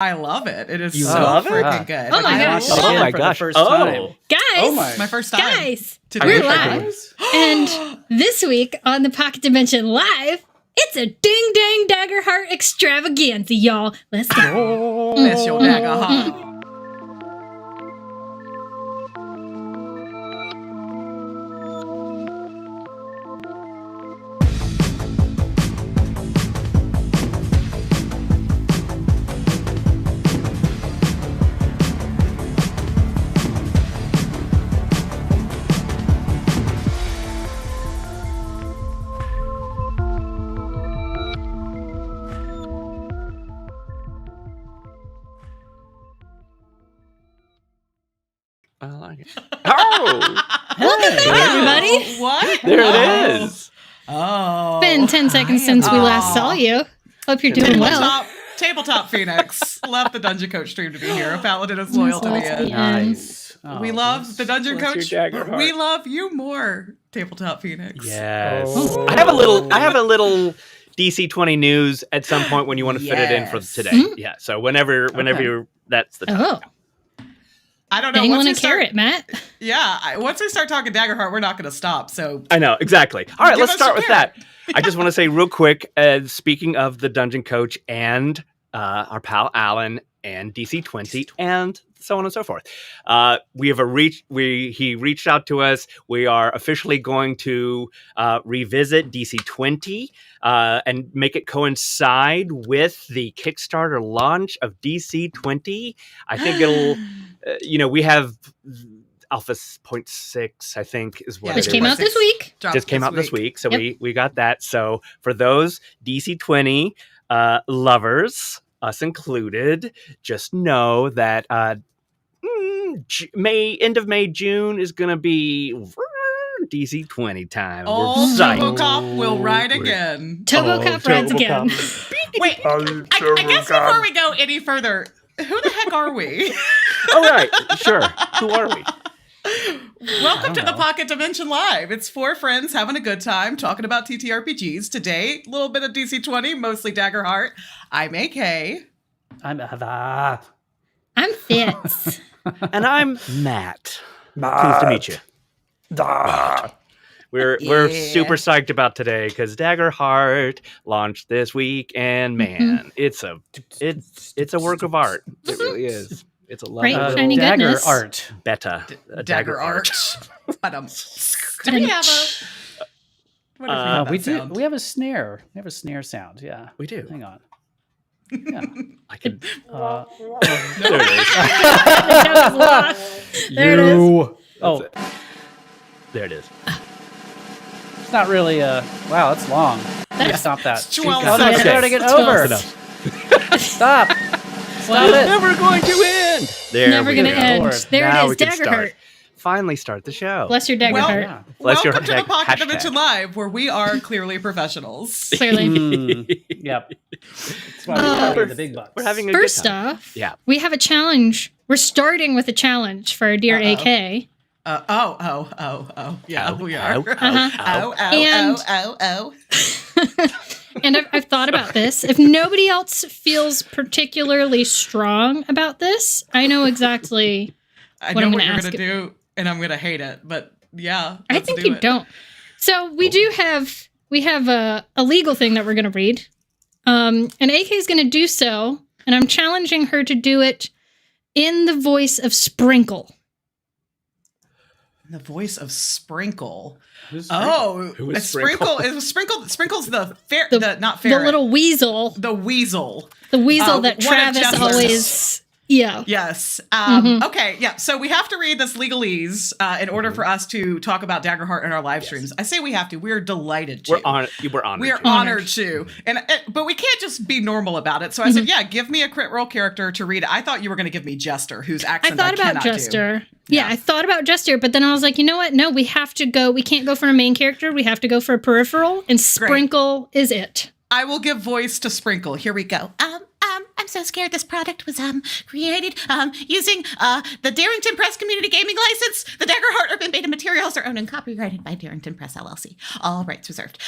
I love it. It is You so love it? freaking good. Oh my gosh. Oh my gosh. For the first time. Guys, Oh my. My first time. Guys, to we're do live. this. And this week on the Pocket Dimension Live, it's a ding dang Daggerheart extravaganza, y'all. Let's go. Miss your Daggerheart. I like it. Oh! Welcome back, everybody. What? There it is. Oh. It's been 10 seconds since we last saw you. Hope you're doing well. Tabletop Phoenix. Love the Dungeon Coach stream to be here. A paladin is loyal to the end. Nice. We love the Dungeon Bless Coach. your Daggerheart. We love you more, Tabletop Phoenix. Yes. Oh. I have a little DC 20 news at some point when you want to fit it in for Yes. today. Yeah. So whenever you're, that's the time. Oh, I don't know. dang Once on we a start, carrot, Matt. once we start talking Daggerheart, we're not going to stop. So I know, exactly. All right, Give let's us start your with that. I just want to say real quick, speaking of the Dungeon Coach and our pal Alan and DC 20 and so on and so forth. He reached out to us. We are officially going to revisit DC 20 and make it coincide with the Kickstarter launch of DC 20. I think it'll, we have Alpha 0.6, I think, is what Yeah, it Which is. came out this week. Just came out this week. So Yep. we got that. So for those DC 20 lovers, us included, just know that end of May, June is going to be DC 20 time. Old We're psyched. ToboCop will ride again. ToboCop rides again. Wait, I guess before we go any further, who the heck are we? All right, sure. Who are we? Welcome to the Pocket Dimension Live. It's four friends having a good time talking about TTRPGs. Today, a little bit of DC 20, mostly Daggerheart. I'm AK. I'm Ava. I'm Fitz. And I'm Matt. Pleased to meet you. We're super psyched about today because Daggerheart launched this week, and man, it's a work of art. It really is. It's a lovely Right, little shiny Dagger goodness. art. beta. Dagger art. Do we have a... What if we We have that do. sound? We have a snare. We have a snare sound. Yeah. We do. Hang on. Yeah. I can. Uh, There it is. That was lost. There it is. Oh, There it is. it's not really wow, that's long. Stop that. It's 12 Oh, no, seconds. starting it It's over. 12. Stop. Stop It's it. never going to end. There Never we gonna go. end. Lord. There Now it we is. can Daggerheart. start. Finally start the show. Bless your Daggerheart. Well, Yeah. Bless your Welcome to the Pocket hashtag. Dimension Live, where we are clearly professionals. Clearly. Yep. That's why we pay the big bucks. We're having a First good time. off, Yeah. we have a challenge. We're starting with a challenge for our dear AK. Yeah, we are. Oh. Oh. And I've thought about this. If nobody else feels particularly strong about this, I know exactly. I What know I'm what gonna you're ask going to it- do, and I'm going to hate it, but yeah. I let's think do you it. don't. So we have a legal thing that we're going to read. And AK is going to do so, and I'm challenging her to do it in the voice of Sprinkle. The voice of Sprinkle. Who's Oh, Who is a Sprinkle? Sprinkle's the not The ferret. little weasel. The weasel. The weasel one that of Travis Jessica's. always... Yeah. Yes. Mhm. Okay. Yeah. So we have to read this legalese in order for us to talk about Daggerheart in our live streams. I say we have to. We're delighted to. We're honored. We are honored to, but we can't just be normal about it. So I said, "Yeah, give me a crit roll character to read it." I thought you were going to give me Jester, whose I accent thought about cannot do. Jester. Yeah, I thought about Jester, but then I was like, you know what? No, we have to go. We can't go for a main character. We have to go for a peripheral, and Sprinkle is it. I will give voice to Sprinkle. Here we go. I'm so scared. This product was created using the Darrington Press Community Gaming License. The Daggerheart Open Beta materials are owned and copyrighted by Darrington Press LLC. All rights reserved.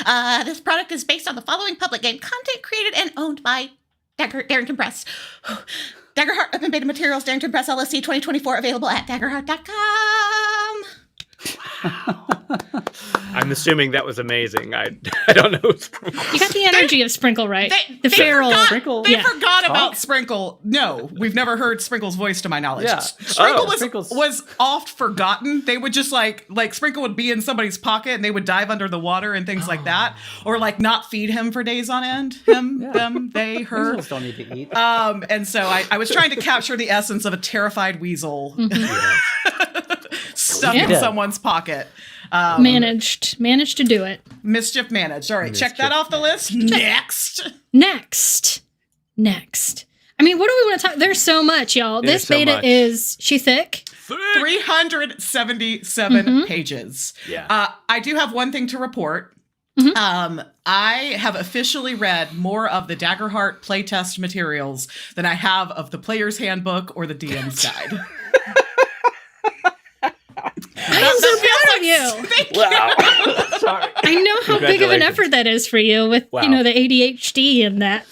This product is based on the following public game content created and owned by Darrington Press. Daggerheart Open Beta Materials, Darrington Press LSC 2024, available at daggerheart.com. I'm assuming that was amazing. I don't know. You got the energy of Sprinkle, right? The feral. Sprinkle. They Yeah. forgot Talk? about Sprinkle. No, we've never heard Sprinkle's voice to my knowledge. Yeah. Sprinkle Sprinkle's- was oft forgotten. They would just like Sprinkle would be in somebody's pocket and they would dive under the water and things like that. Or like not feed him for days on end. Him, them, they, her. Weasels don't need to eat. And so I was trying to capture the essence of a terrified weasel stuck in Yeah. someone's pocket. Managed to do it. Mischief managed. All right, check that Mischief off the list. Next. Next. I mean, what do we want to talk? There's so much, y'all. There's This so beta much. is she thick? 377 pages. Yeah. I do have one thing to report. I have officially read more of the Daggerheart playtest materials than I have of the player's handbook or the DM's guide. I'm so proud of you. Wow. Sorry. I know how big of an effort that is for you with Wow. the ADHD and that.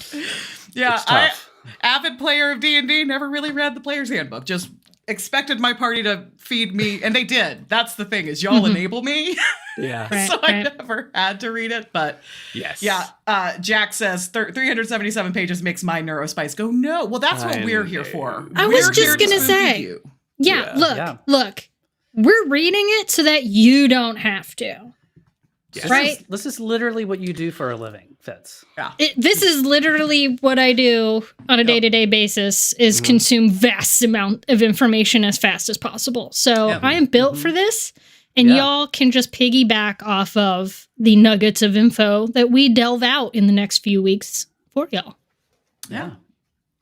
Yeah, It's tough. avid player of D&D, never really read the player's handbook. Just expected my party to feed me, and they did. That's the thing, is y'all enable me. Yeah. Right, So I right. never had to read it, but Yes. yeah, Jack says 377 pages makes my neurospice go, no. Well, that's what I we're here know. for. I We're was just here to gonna spoon feed say. you. Yeah, Yeah. look. We're reading it so that you don't have to. Yes. Right? This is literally what you do for a living, Fitz. This is literally what I do on a day-to-day basis is consume vast amount of information as fast as possible. So Yep. I am built for this, and Yeah. y'all can just piggyback off of the nuggets of info that we delve out in the next few weeks for y'all. Yeah.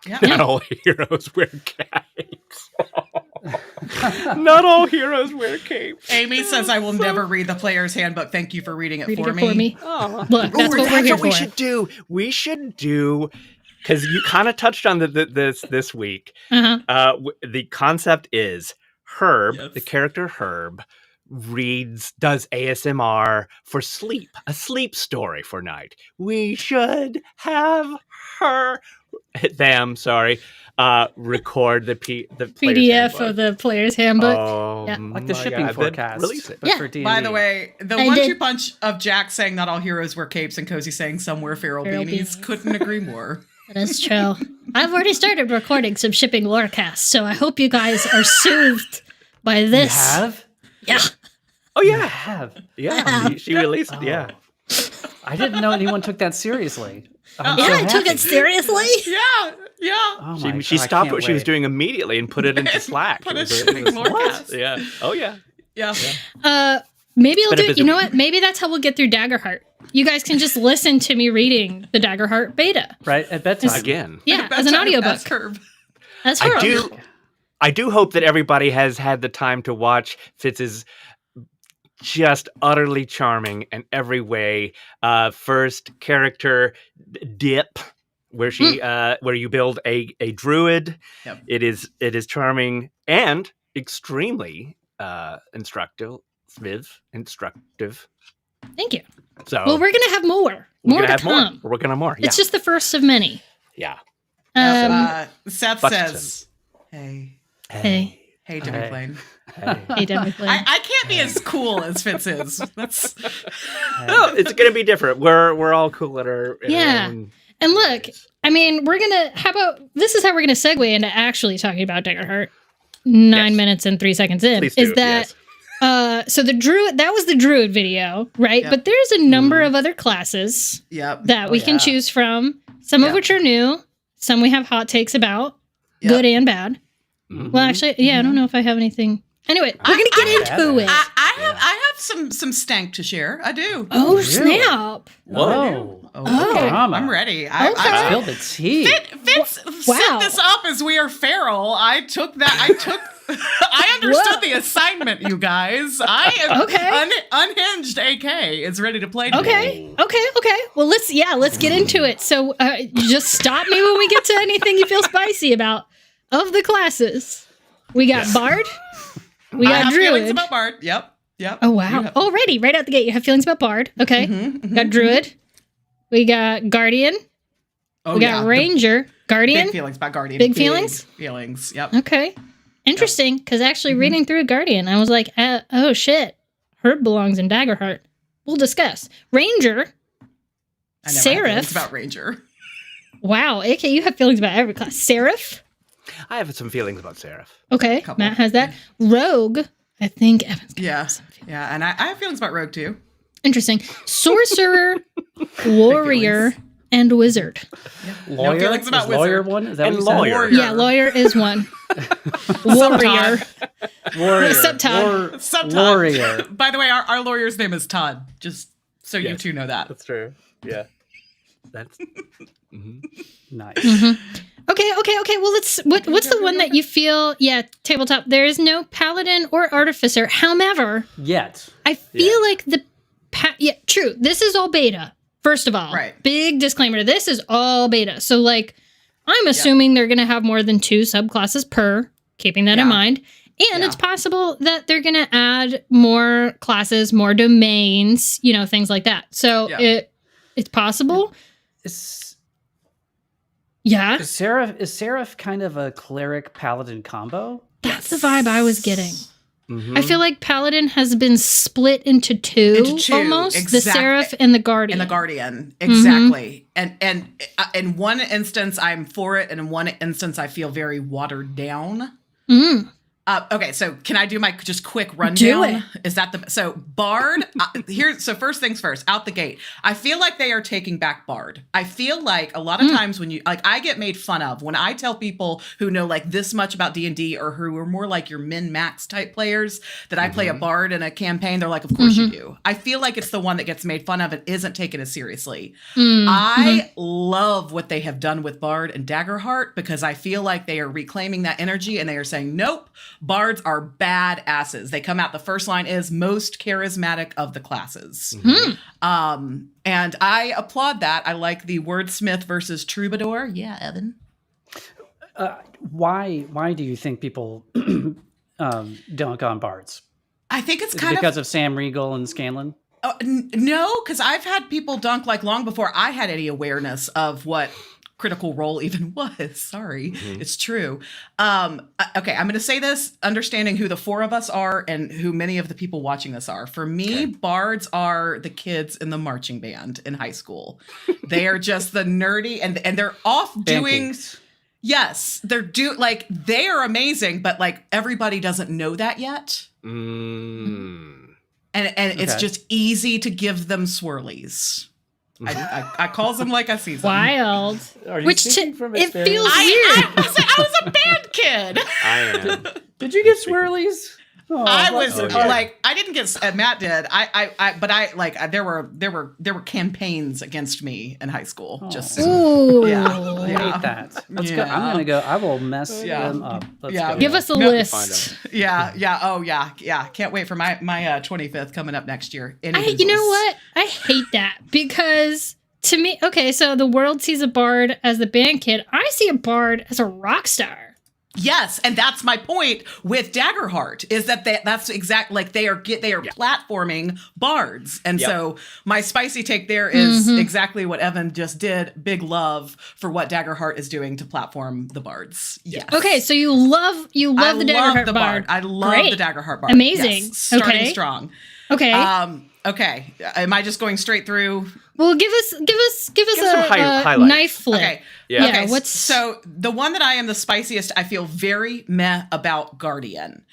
Yeah. Not all heroes wear capes. Not all heroes wear capes. Amy says I will never read the player's handbook. Thank you for reading it, Reading for, it me. for me. Oh. Look, that's what we're here what we for. should do. We should do, because you kind of touched on this week. Uh-huh. The concept is Herb, Yes. the character Herb, does ASMR for sleep, a sleep story for night. We should have record the PDF of the player's handbook. Oh, Yeah. Like the my shipping God. forecast. Release it. But Yeah. for D&D. By the way, the I 1-2 did- punch of Jack saying not all heroes wear capes and Cozy saying some wear feral Feral beanies beanies. couldn't agree more. That is true. I've already started recording some shipping lorecasts, so I hope you guys are soothed by You this. have? Yeah. Oh You yeah, have. yeah. She released it. Yeah. I didn't know anyone took that seriously. I'm Yeah, so I took happy. it seriously. Yeah. Oh my She God, I stopped can't what she was wait. doing immediately and put it into Slack. Put It a was- shipping it was- lorecast. Yeah. Oh yeah. Yeah. Maybe I'll Been a do. busy You know week. what? Maybe that's how we'll get through Daggerheart. You guys can just listen to me reading the Daggerheart beta. Right at bedtime. Again. Yeah, as an audiobook. That's curve. That's I horrible. do. I do hope that everybody has had the time to watch Fitz's just utterly charming in every way first character dip, where she where you build a druid. Yep. It is charming and extremely instructive. Thank you. So Well, we're gonna have more. we're More gonna to have come. more. We're working on more. Yeah. It's just the first of many. yeah. Seth Buxton. says, hey, Hey. Demiplane. Hey. Hey, Demiplane. I can't be as cool as Fitz is. That's No, it's gonna be different. We're all cool at our Yeah. own- And look, I mean, how about this is how we're gonna segue into actually talking about Daggerheart 9 Yes. minutes and 3 seconds in. Please Is do, that yes. so the druid that was the druid video, right? Yep. But there's a number of other classes yep. that we can yeah. choose from, some of Yeah. which are new, some we have hot takes about, Yep. good and bad. Mhm. Well, actually, yeah, I don't know if I have anything. Anyway, we're gonna get into it. I have some stank to share. I do. Oh, Really? snap. Whoa. Oh. Drama. I'm ready. Okay. Spill the tea. Fitz Wow. set this up as we are feral. I understood Whoa. the assignment, you guys. I am Okay. unhinged. AK is ready to play. Okay. Well, let's get into it. So, just stop me when we get to anything you feel spicy about. Of the classes, we got Bard, we I got have feelings Druid. about Bard. Yep. Oh wow! Already, right out the gate, you have feelings about Bard. Okay, got Druid. We got Guardian. Oh, We got Ranger. Guardian? Big feelings about Guardian. Big feelings? Feelings, yep. Okay. Interesting, because actually reading through Guardian, I was like, oh shit, Herb belongs in Daggerheart. We'll discuss. Ranger, I never had feelings Seraph. about Ranger. Wow, AK, you have feelings about every class. Seraph? I have some feelings about Seraph. Okay, Couple. Matt has that. Rogue, I think Evan's got Yeah, some feelings. yeah, and I have feelings about Rogue too. Interesting. Sorcerer, Warrior, and Wizard. Lawyer? No feelings about Is lawyer Wizard. one? Is that And what you said? lawyer. Warrior. Yeah, Lawyer is one. Warrior. Warrior. Except Todd. Some Todd. Warrior. By the way, our lawyer's name is Todd. Just so you Yes. two know that. That's true. Yeah. That's. Nice. Okay. Well, what's the one that you feel? Yeah, tabletop. There is no paladin or artificer. However, Yet. I feel like yeah, true. This is all beta. First of all, Right. Big disclaimer. This is all beta. So, like, I'm assuming they're going to have more than 2 subclasses per. Keeping that in Yeah. mind, and Yeah. it's possible that they're going to add more classes, more domains, things like that. So Yeah. it's possible. Is Yeah, Seraph kind of a cleric paladin combo? that's the vibe I was getting. Mhm. I feel like Paladin has been split into two, almost. The Seraph and the Guardian. And the Guardian, exactly. And in one instance, I'm for it, and in one instance, I feel very watered down. Mm. Okay, so can I do my just quick rundown? Do it. Is that so Bard? So first things first, out the gate. I feel like they are taking back Bard. I feel like a lot of times when I get made fun of when I tell people who know like this much about D&D or who are more like your min-max type players that I play a Bard in a campaign. They're like, of course you do. I feel like it's the one that gets made fun of and isn't taken as seriously. I love what they have done with Bard and Daggerheart because I feel like they are reclaiming that energy and they are saying, nope. Bards are bad asses. They come out, the first line is most charismatic of the classes. And I applaud that. I like the wordsmith versus troubadour. Yeah, Evan. Why do you think people dunk on bards? I think it's Is it kind because of Sam Riegel and Scanlan? no, because I've had people dunk like long before I had any awareness of what Critical Role even was. Sorry, it's true. Okay, I'm going to say this, understanding who the four of us are and who many of the people watching this are. For me, bards are the kids in the marching band in high school. They are just the nerdy, and they're off doing. Pancakes. Yes, they are amazing, but like everybody doesn't know that yet. And it's just easy to give them swirlies. I calls them like I see them. Wild. Are you Which speaking from it experience? feels weird. I was a bad kid. I am. Did you get swirlies? Oh, I was yeah. like, I didn't get. Matt did. There were campaigns against me in high school. Just Ooh. Yeah. I hate that. Let's go. Yeah. I'm gonna go. I will mess Yeah. them up. Let's Yeah. go. Give us a No. list. yeah. Oh yeah. Can't wait for my 25th coming up next year. You know what? I hate that because to me, okay, so the world sees a bard as the band kid. I see a bard as a rock star. Yes, and that's my point with Daggerheart is that that's exact like they are platforming bards, and so my spicy take there is exactly what Evan just did. Big love for what Daggerheart is doing to platform the bards. Yes. Okay, so you love the Daggerheart bard. I love Great. the Daggerheart bard. Amazing. Yes, starting Okay. strong. Okay. Okay. Am I just going straight through? Well, give us some a highlights. knife flip. Okay. Yeah. Okay. What's So the one that I am the spiciest, I feel very meh about Guardian.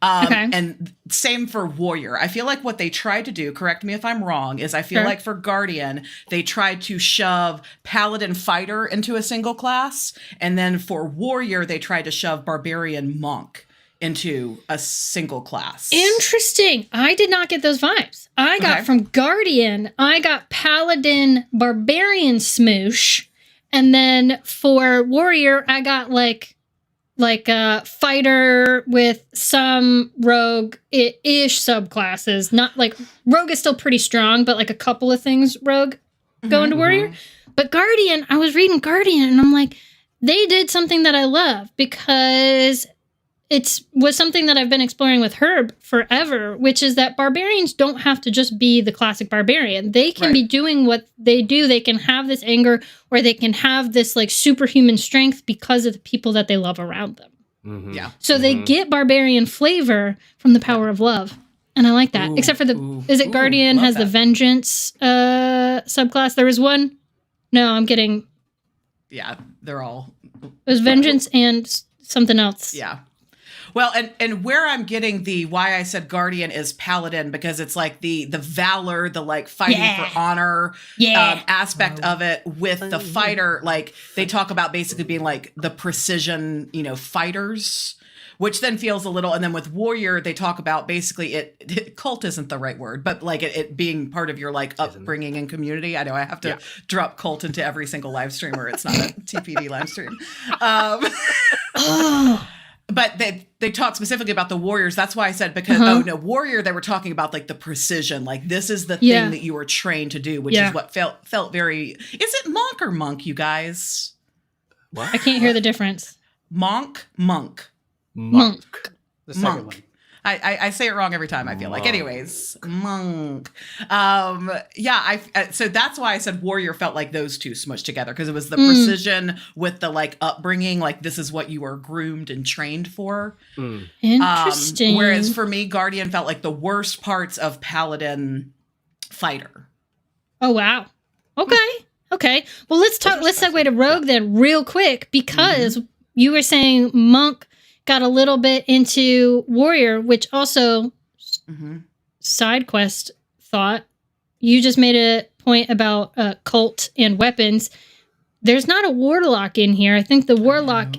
Okay. And same for Warrior. I feel like what they tried to do, correct me if I'm wrong, is I feel Sure. like for Guardian, they tried to shove Paladin Fighter into a single class. And then for Warrior, they tried to shove Barbarian Monk into a single class. Interesting. I did not get those vibes. I got Okay. from Guardian, I got Paladin Barbarian smoosh. And then for Warrior, I got like a fighter with some rogue-ish subclasses. Not like rogue is still pretty strong, but like a couple of things rogue go into Warrior. But Guardian, I was reading Guardian and I'm like, they did something that I love because was something that I've been exploring with Herb forever, which is that barbarians don't have to just be the classic barbarian. They can be doing what they do. They can have this anger, or they can have this like superhuman strength because of the people that they love around them. Mm-hmm. Yeah. So they get barbarian flavor from the power of love. And I like that. Except for Guardian has the Vengeance subclass. There was one. No, I'm getting. Yeah, they're all. It was Vengeance and something else. Yeah. Well, and where I'm getting why I said Guardian is Paladin, because it's like the valor, the like fighting for honor aspect of it with the fighter. Like they talk about basically being like the precision, fighters, which then feels a little, and then with warrior, they talk about basically cult isn't the right word, but like it being part of your like upbringing and community. I know I have to drop cult into every single live stream where it's not a TPD live stream. But they talk specifically about the warriors. That's why I said, because, warrior, they were talking about like the precision. Like this is the thing that you were trained to do, which is what felt very, is it monk or monk, you guys? What? I can't hear the difference. Monk. The second one. I say it wrong every time, I feel like. Anyways, monk. So that's why I said warrior felt like those two smushed together, because it was the precision with the like upbringing, like this is what you were groomed and trained for. Interesting. Whereas for me, Guardian felt like the worst parts of Paladin fighter. Oh, wow. Okay. Well, let's segue to Rogue then real quick, because you were saying monk got a little bit into warrior, which also side quest thought. You just made a point about cult and weapons. There's not a warlock in here. I think the warlock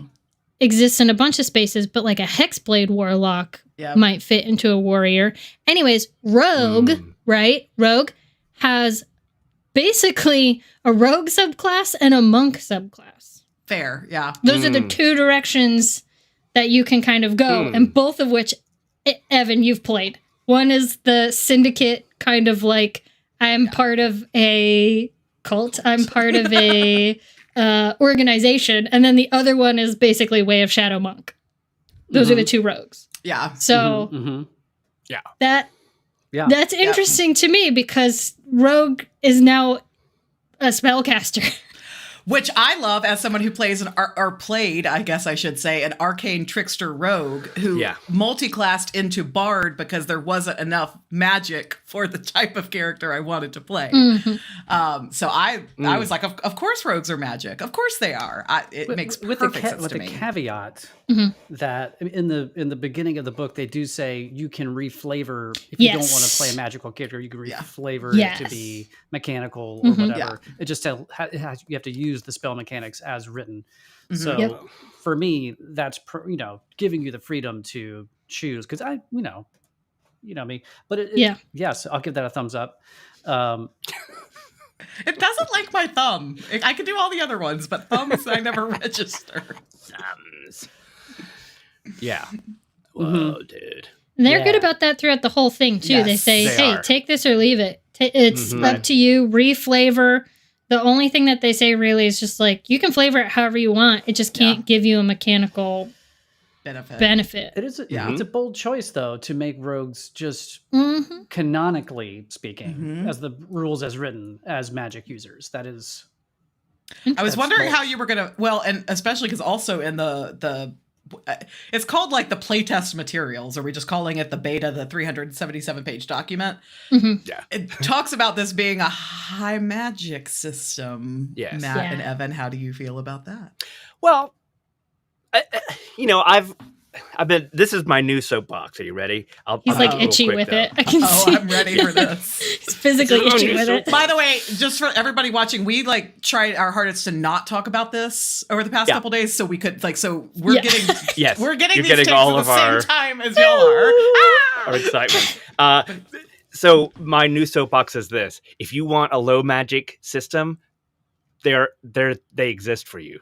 exists in a bunch of spaces, but like a hexblade warlock might fit into a warrior. Anyways, rogue, right? Rogue has basically a rogue subclass and a monk subclass. Fair, yeah. Those are the two directions that you can kind of go, and both of which, Evan, you've played. One is the syndicate, kind of like, I'm part of a cult, I'm part of a organization, and then the other one is basically Way of Shadow Monk. Those are the two rogues. Yeah. So, that's interesting to me, because rogue is now a spellcaster. Which I love as someone who plays or played, I guess I should say, an arcane trickster rogue who multi-classed into bard because there wasn't enough magic for the type of character I wanted to play. So I was like, of course rogues are magic. Of course they are. It makes perfect sense to me. With the caveat that in the beginning of the book, they do say you can reflavor if you don't want to play a magical character. You can reflavor it to be mechanical or whatever. It just you have to use the spell mechanics as written. So for me, that's giving you the freedom to choose, because I me, but yes, I'll give that a thumbs up. It doesn't like my thumb. I can do all the other ones, but thumbs I never register. Thumbs. Yeah. Whoa, dude. And they're good about that throughout the whole thing too. They say, "Hey, take this or leave it. It's up to you. Reflavor." The only thing that they say really is just like, you can flavor it however you want. It just can't give you a mechanical benefit. It is. It's a bold choice, though, to make rogues just canonically speaking, as the rules as written, as magic users. That is. I was wondering how you were gonna. Well, and especially because also in the it's called like the playtest materials. Are we just calling it the beta, the 377-page document? Yeah. It talks about this being a high magic system. Yes. Matt and Evan, how do you feel about that? Well, I've been. This is my new soapbox. Are you ready? He's like itchy with it. I can see. I'm ready for this. He's physically itchy with it. By the way, just for everybody watching, we like tried our hardest to not talk about this over the past couple days, so we could we're getting we're getting these takes all at of the our same time as y'all are. Our excitement. So my new soapbox is this: if you want a low magic system, they exist for you.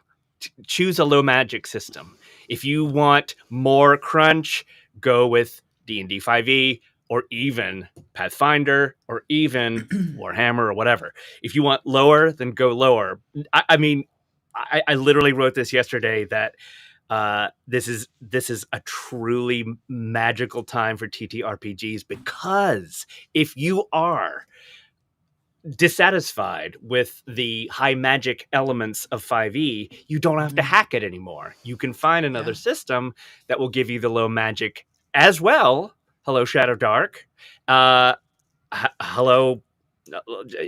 Choose a low magic system. If you want more crunch, go with D&D 5e or even Pathfinder or even Warhammer or whatever. If you want lower, then go lower. I mean, I literally wrote this yesterday that this is a truly magical time for TTRPGs, because if you are dissatisfied with the high magic elements of 5e, you don't have to hack it anymore. You can find another system that will give you the low magic as well. Hello, Shadow Dark. Hello,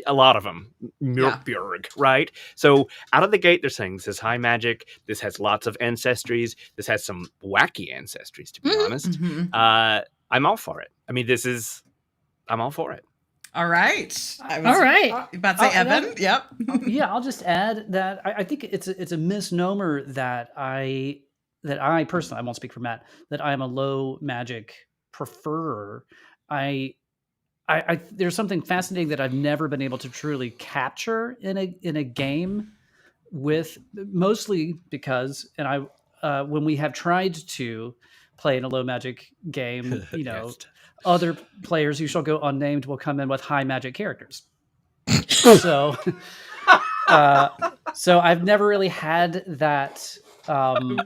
a lot of them. Murkburg, right? So out of the gate, they're saying this is high magic. This has lots of ancestries. This has some wacky ancestries, to be honest. I'm all for it. I mean, I'm all for it. All right. All right. About to say Evan. Yep. Yeah, I'll just add that I think it's a misnomer that I personally, I won't speak for Matt, that I am a low magic preferrer. I there's something fascinating that I've never been able to truly capture in a game, with mostly because, and when we have tried to play in a low magic game, other players who shall go unnamed will come in with high magic characters. So I've never really had that. But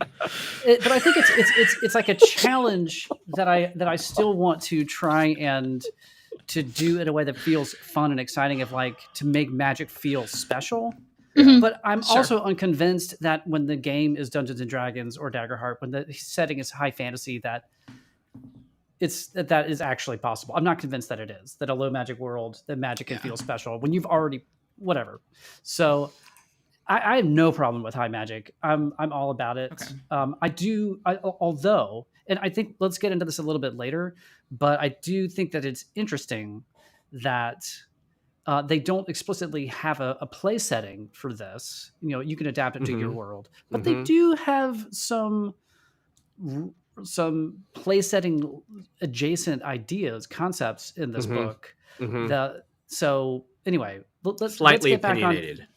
I think it's like a challenge that I still want to try and to do in a way that feels fun and exciting, of like to make magic feel special. But I'm also unconvinced that when the game is Dungeons and Dragons or Daggerheart, when the setting is high fantasy, that that is actually possible. I'm not convinced that it is, that a low magic world, that magic can feel special when you've already whatever. So I have no problem with high magic. I'm all about it. Okay. Although, and I think let's get into this a little bit later, but I do think that it's interesting that they don't explicitly have a play setting for this. You can adapt it to your world, but they do have some play setting adjacent ideas, concepts in this book. So anyway, let's get back opinionated.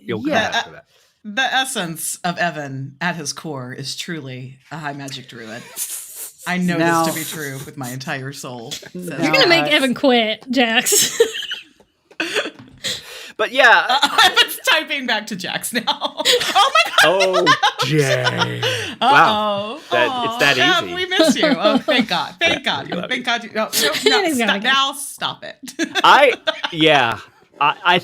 You'll come back to that. The essence of Evan at his core is truly a high magic druid. I know this to be true with my entire soul. You're going to make Evan quit, Jax. But yeah. Evan's typing back to Jax now. Oh my God. Oh, Jay. Wow. It's that easy. We miss you. Oh, thank God. Thank God. Thank God. Now stop it. I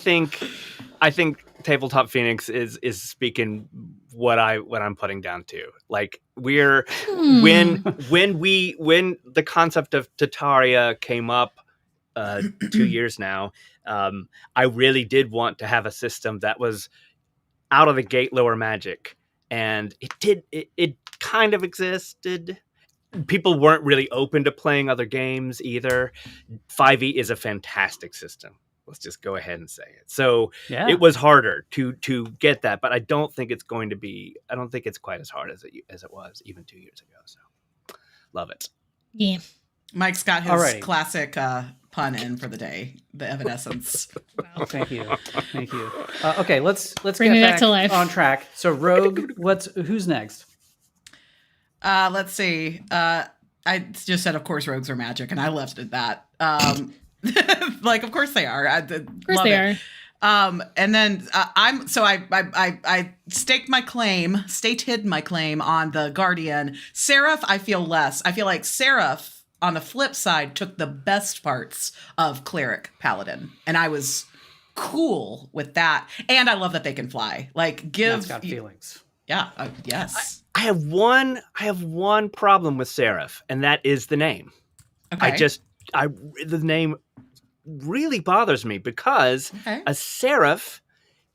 think Tabletop Phoenix is speaking what I'm putting down too. Like we're when the concept of Tataria came up 2 years now, I really did want to have a system that was out of the gate lower magic, and it kind of existed. People weren't really open to playing other games either. 5e is a fantastic system. Let's just go ahead and say it. So it was harder to get that, but I don't think it's going to be. I don't think it's quite as hard as it was even 2 years ago. So love it. Yeah. Mike's got his classic pun in for the day. The Evanescence. Wow. Thank you. Okay, let's bring get it back to life. On track. So Rogue, who's next? Let's see. I just said, of course, rogues are magic, and I left it at that. Like, of course they are. Of course they are. And then I stated my claim on the Guardian. Seraph, I feel less. I feel like Seraph, on the flip side, took the best parts of Cleric Paladin, and I was cool with that. And I love that they can fly. Like, That's got feelings. Yeah. Yes. I have one problem with Seraph, and that is the name. Okay. The name really bothers me because a seraph,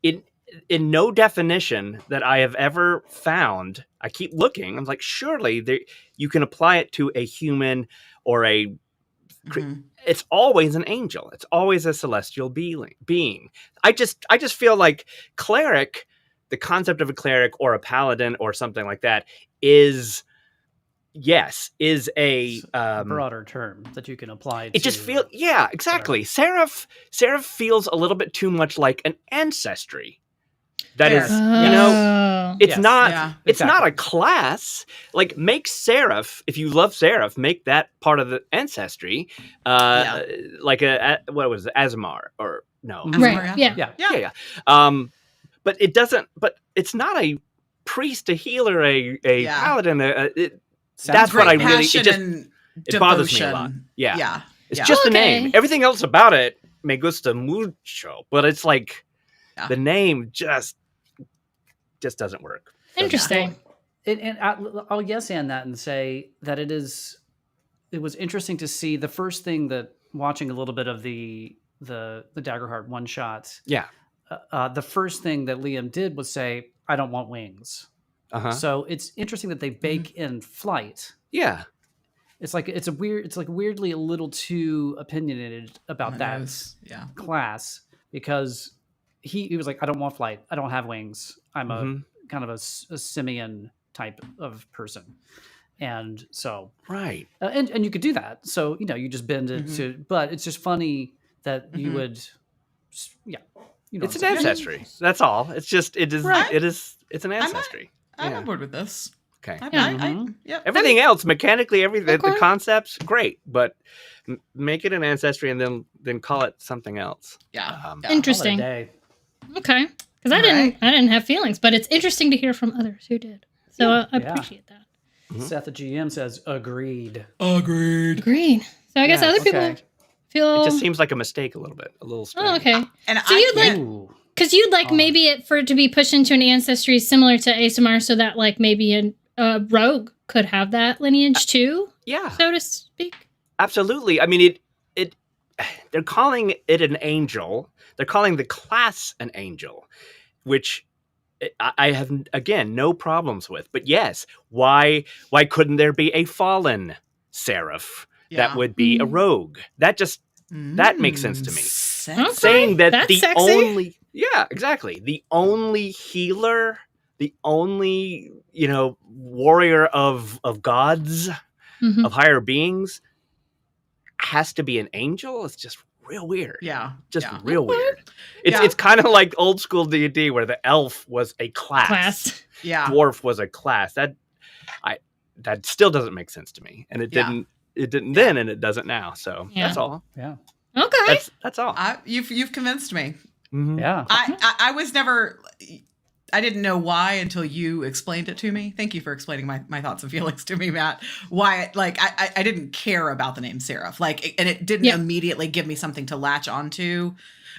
in no definition that I have ever found, I keep looking. I'm like, surely you can apply it to a human or a. It's always an angel. It's always a celestial being. I just feel like cleric, the concept of a cleric or a paladin or something like that is a broader term that you can apply to. It just feels, exactly. Seraph feels a little bit too much like an ancestry. That is, it's not a class. Like, make Seraph, if you love Seraph, make that part of the ancestry. Like what was it, Azamar or no? Right. Yeah. But it doesn't. But it's not a priest, a healer, a paladin. That's what I Great really. passion It bothers me a lot. Yeah. Yeah. It's just the name. Everything else about it me gusta mucho, but it's like the name just doesn't work. Interesting. And I'll yes and that and say that it was interesting to see the first thing that watching a little bit of the Daggerheart one shots. Yeah. The first thing that Liam did was say, "I don't want wings." So it's interesting that they bake in flight. Yeah. It's like weirdly a little too opinionated about that class, because he was like, I don't want flight. I don't have wings. I'm a kind of a simian type of person. And so, right. And you could do that. So, you just bend it to, but it's just funny that you would, it's an ancestry. That's all. It's just, it's an ancestry. I'm on board with this. Okay. Everything else, mechanically, the concepts, great, but make it an ancestry and then call it something else. Interesting. Okay, because I didn't have feelings, but it's interesting to hear from others who did. So I appreciate that. Seth the GM says agreed. So I guess other people feel it just seems like a mistake a little bit, a little strange. Oh, okay. And so you'd like. Because you'd like maybe for it to be pushed into an ancestry similar to ASMR, so that like maybe a rogue could have that lineage too, so to speak. Absolutely. I mean, it. They're calling it an angel. They're calling the class an angel, which I have again no problems with. But yes, why couldn't there be a fallen seraph that would be a rogue? That just that makes sense to me. Okay. Saying that That's the sexy. only exactly, the only healer, the only warrior of gods, of higher beings has to be an angel. It's just real weird. Real weird. It's kind of like old school D&D where the elf was a class. Dwarf was a class. That still doesn't make sense to me, and it didn't then, and it doesn't now. So that's all. Okay. That's all. You've convinced me. Yeah. I was never. I didn't know why until you explained it to me. Thank you for explaining my thoughts and feelings to me, Matt. Why, I didn't care about the name Seraph, and it didn't immediately give me something to latch onto.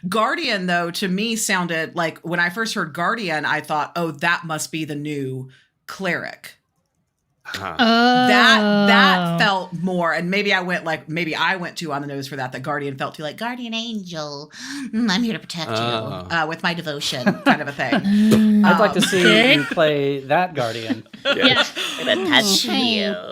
Guardian, though, to me sounded like when I first heard Guardian, I thought, oh, that must be the new cleric. That felt more, and maybe I went too on the nose for that. That Guardian felt too like guardian angel. I'm here to protect you with my devotion, kind of a thing. I'd like to see you play that Guardian.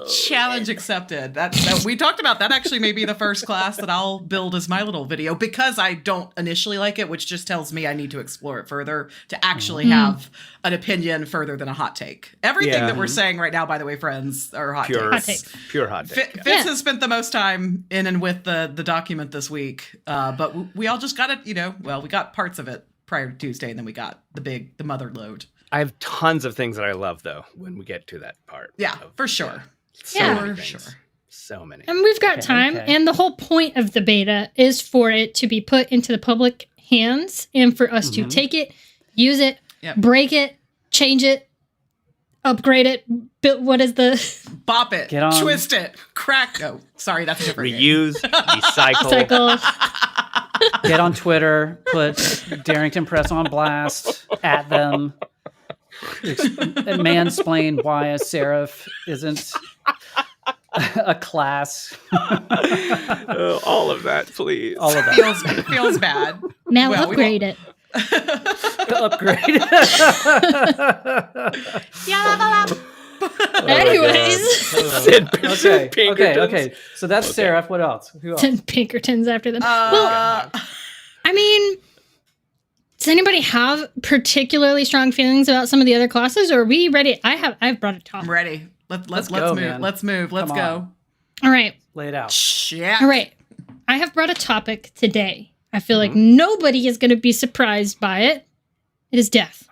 Challenge accepted. That we talked about that. Actually, may be the first class that I'll build as my little video, because I don't initially like it, which just tells me I need to explore it further to actually have an opinion further than a hot take. Everything that we're saying right now, by the way, friends, are hot takes. Pure hot take. Fitz has spent the most time in and with the document this week, but we all just got it. We got parts of it prior to Tuesday, and then we got the mother load. I have tons of things that I love, though, when we get to that part. For sure. So many. And we've got time, and the whole point of the beta is for it to be put into the public hands and for us to take it, use it, break it, change it, upgrade it, what is the... Bop it, twist it, crack... Oh, sorry, that's a different Reuse, recycle. Get on Twitter, put Darrington Press on blast, at them, mansplain why a seraph isn't a class. All of that, please. All of that. Feels bad. Now upgrade it. Upgrade. Anyways. Okay. So that's Seraph. What else? Who else? Pinkertons after them. Well, I mean, does anybody have particularly strong feelings about some of the other classes, or are we ready? I've brought a topic. I'm ready. Let's go, move. man. Let's move. Let's go. All right. Lay it out. Shit. All right. I have brought a topic today. I feel like nobody is going to be surprised by it. It is death.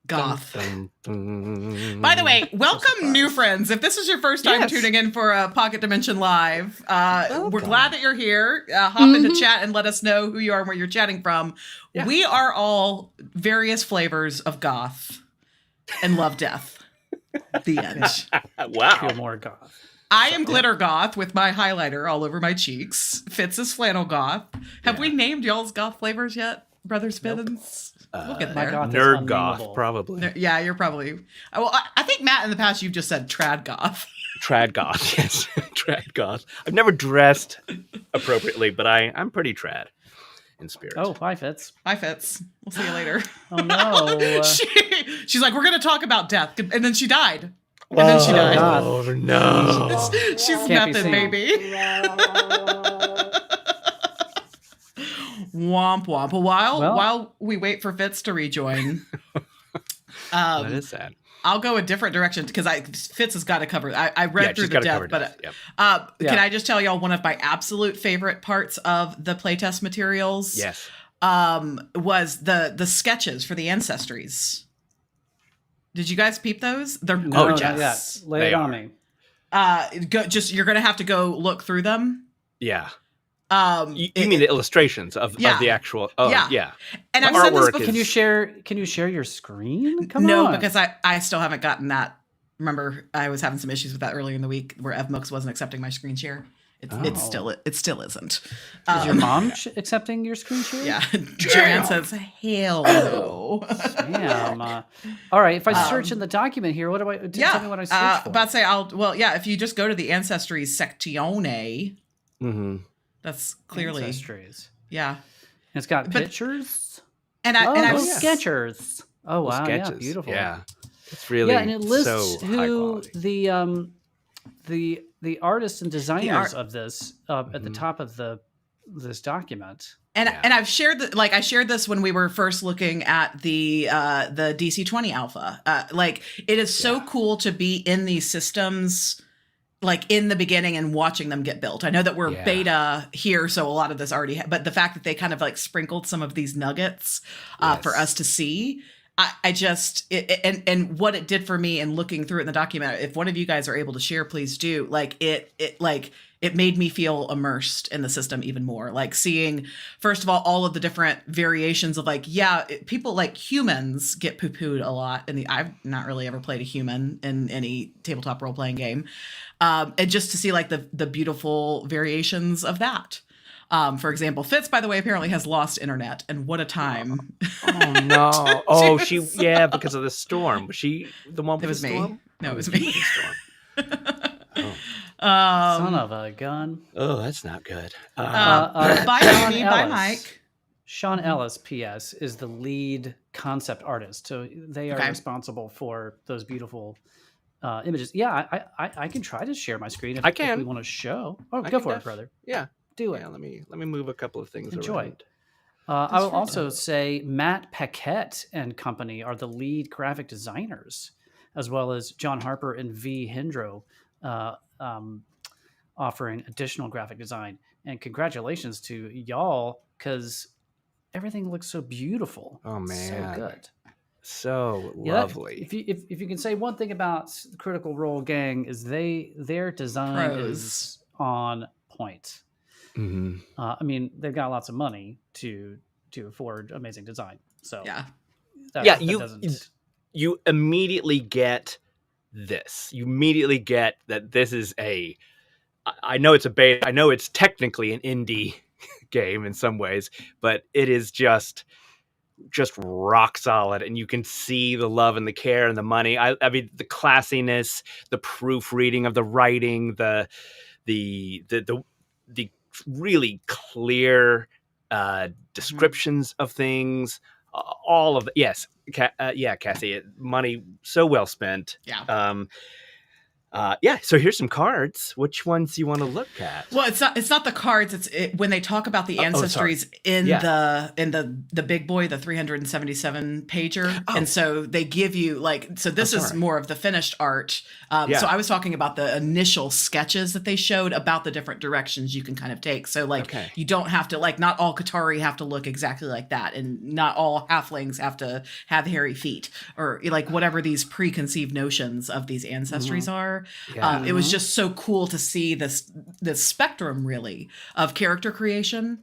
Goth. By the way, welcome new friends. If this is your first time tuning in for Pocket Dimension Live, we're glad that you're here. Hop into chat and let us know who you are and where you're chatting from. Yeah. We are all various flavors of goth. and love death. The end. Feel more goth. I am glitter goth with my highlighter all over my cheeks. Fitz is flannel goth. Have we named y'all's goth flavors yet, Brother Spinnins? We'll get there. Nerd goth, probably. Yeah, you're probably. Well, I think Matt in the past you've just said trad goth. Trad goth, yes, trad goth. I've never dressed appropriately, but I'm pretty trad in spirit. Oh, bye, Fitz. Bye, Fitz. We'll see you later. Oh no. She's like, we're going to talk about death, and then she died. And then she died. Oh no. She's Can't nothing, baby. Womp womp. While we wait for Fitz to rejoin, That is sad. I'll go a different direction because Fitz has got to cover. I read through the death, but can I just tell y'all one of my absolute favorite parts of the playtest materials? Yes. Was the sketches for the ancestries. Did you guys peep those? They're No, gorgeous. Lay it on me. You're gonna have to go look through them. Yeah. You mean the illustrations of the actual? Oh, yeah. And the I've said this artwork before. Can you share your screen? Come on. No, because I still haven't gotten that. Remember, I was having some issues with that earlier in the week where EvMooks wasn't accepting my screen share. It still isn't. Is your mom accepting your screen share? Yeah. Joanne says, hell no. Damn. All right. If I search in the document here, what do I? Tell me what I search for. About to say, if you just go to the Ancestry Sectione, that's clearly Ancestries. Yeah. It's got pictures. And I've sketchers. Oh wow, sketches. Yeah, beautiful. Yeah, it's really and it lists so high who quality. the artists and designers of this at the top of this document. And I've shared I shared this when we were first looking at the DC-20 alpha. It is so cool to be in these systems in the beginning and watching them get built. I know that we're beta here, so a lot of this already but the fact that they kind of sprinkled some of these nuggets for us to see, I just and what it did for me in looking through it in the document, if one of you guys are able to share, please do. It made me feel immersed in the system even more. Seeing, first of all of the different variations of people like humans get poo-pooed a lot. And I've not really ever played a human in any tabletop role-playing game. And just to see the beautiful variations of that. For example, Fitz, by the way, apparently has lost internet, and what a time! Oh no! Oh, because of the storm. Was she the one? It was me. Storm? No, it was me. Son of a gun! Oh, that's not good. Bye, Amy. Bye, Mike. Sean Ellis, P.S., is the lead concept artist, so they are responsible for those beautiful images. Yeah, I can try to share my screen if we want to show. Oh, go for it, brother. Yeah. Do it. Yeah, let me move a couple of things around. I will also say Matt Paquette and company are the lead graphic designers, as well as John Harper and V. Hendro offering additional graphic design. And congratulations to y'all, because everything looks so beautiful. Oh man, so good, so lovely. If you can say one thing about the Critical Role gang is their design is on point. Mm-hmm. I mean, they've got lots of money to afford amazing design. So you immediately get this. You immediately get that this is I know it's a beta. I know it's technically an indie game in some ways, but it is just rock solid, and you can see the love and the care and the money. I mean, the classiness, the proofreading of the writing, the really clear descriptions of things, all of the Cassie, money so well spent. So here's some cards. Which ones do you want to look at? Well, it's not the cards. It's when they talk about the ancestries in the big boy, the 377 pager, and so they give you this is more of the finished art. So I was talking about the initial sketches that they showed about the different directions you can kind of take. So you don't have to not all Qatari have to look exactly like that, and not all halflings have to have hairy feet, or whatever these preconceived notions of these ancestries are. It was just so cool to see this spectrum really of character creation.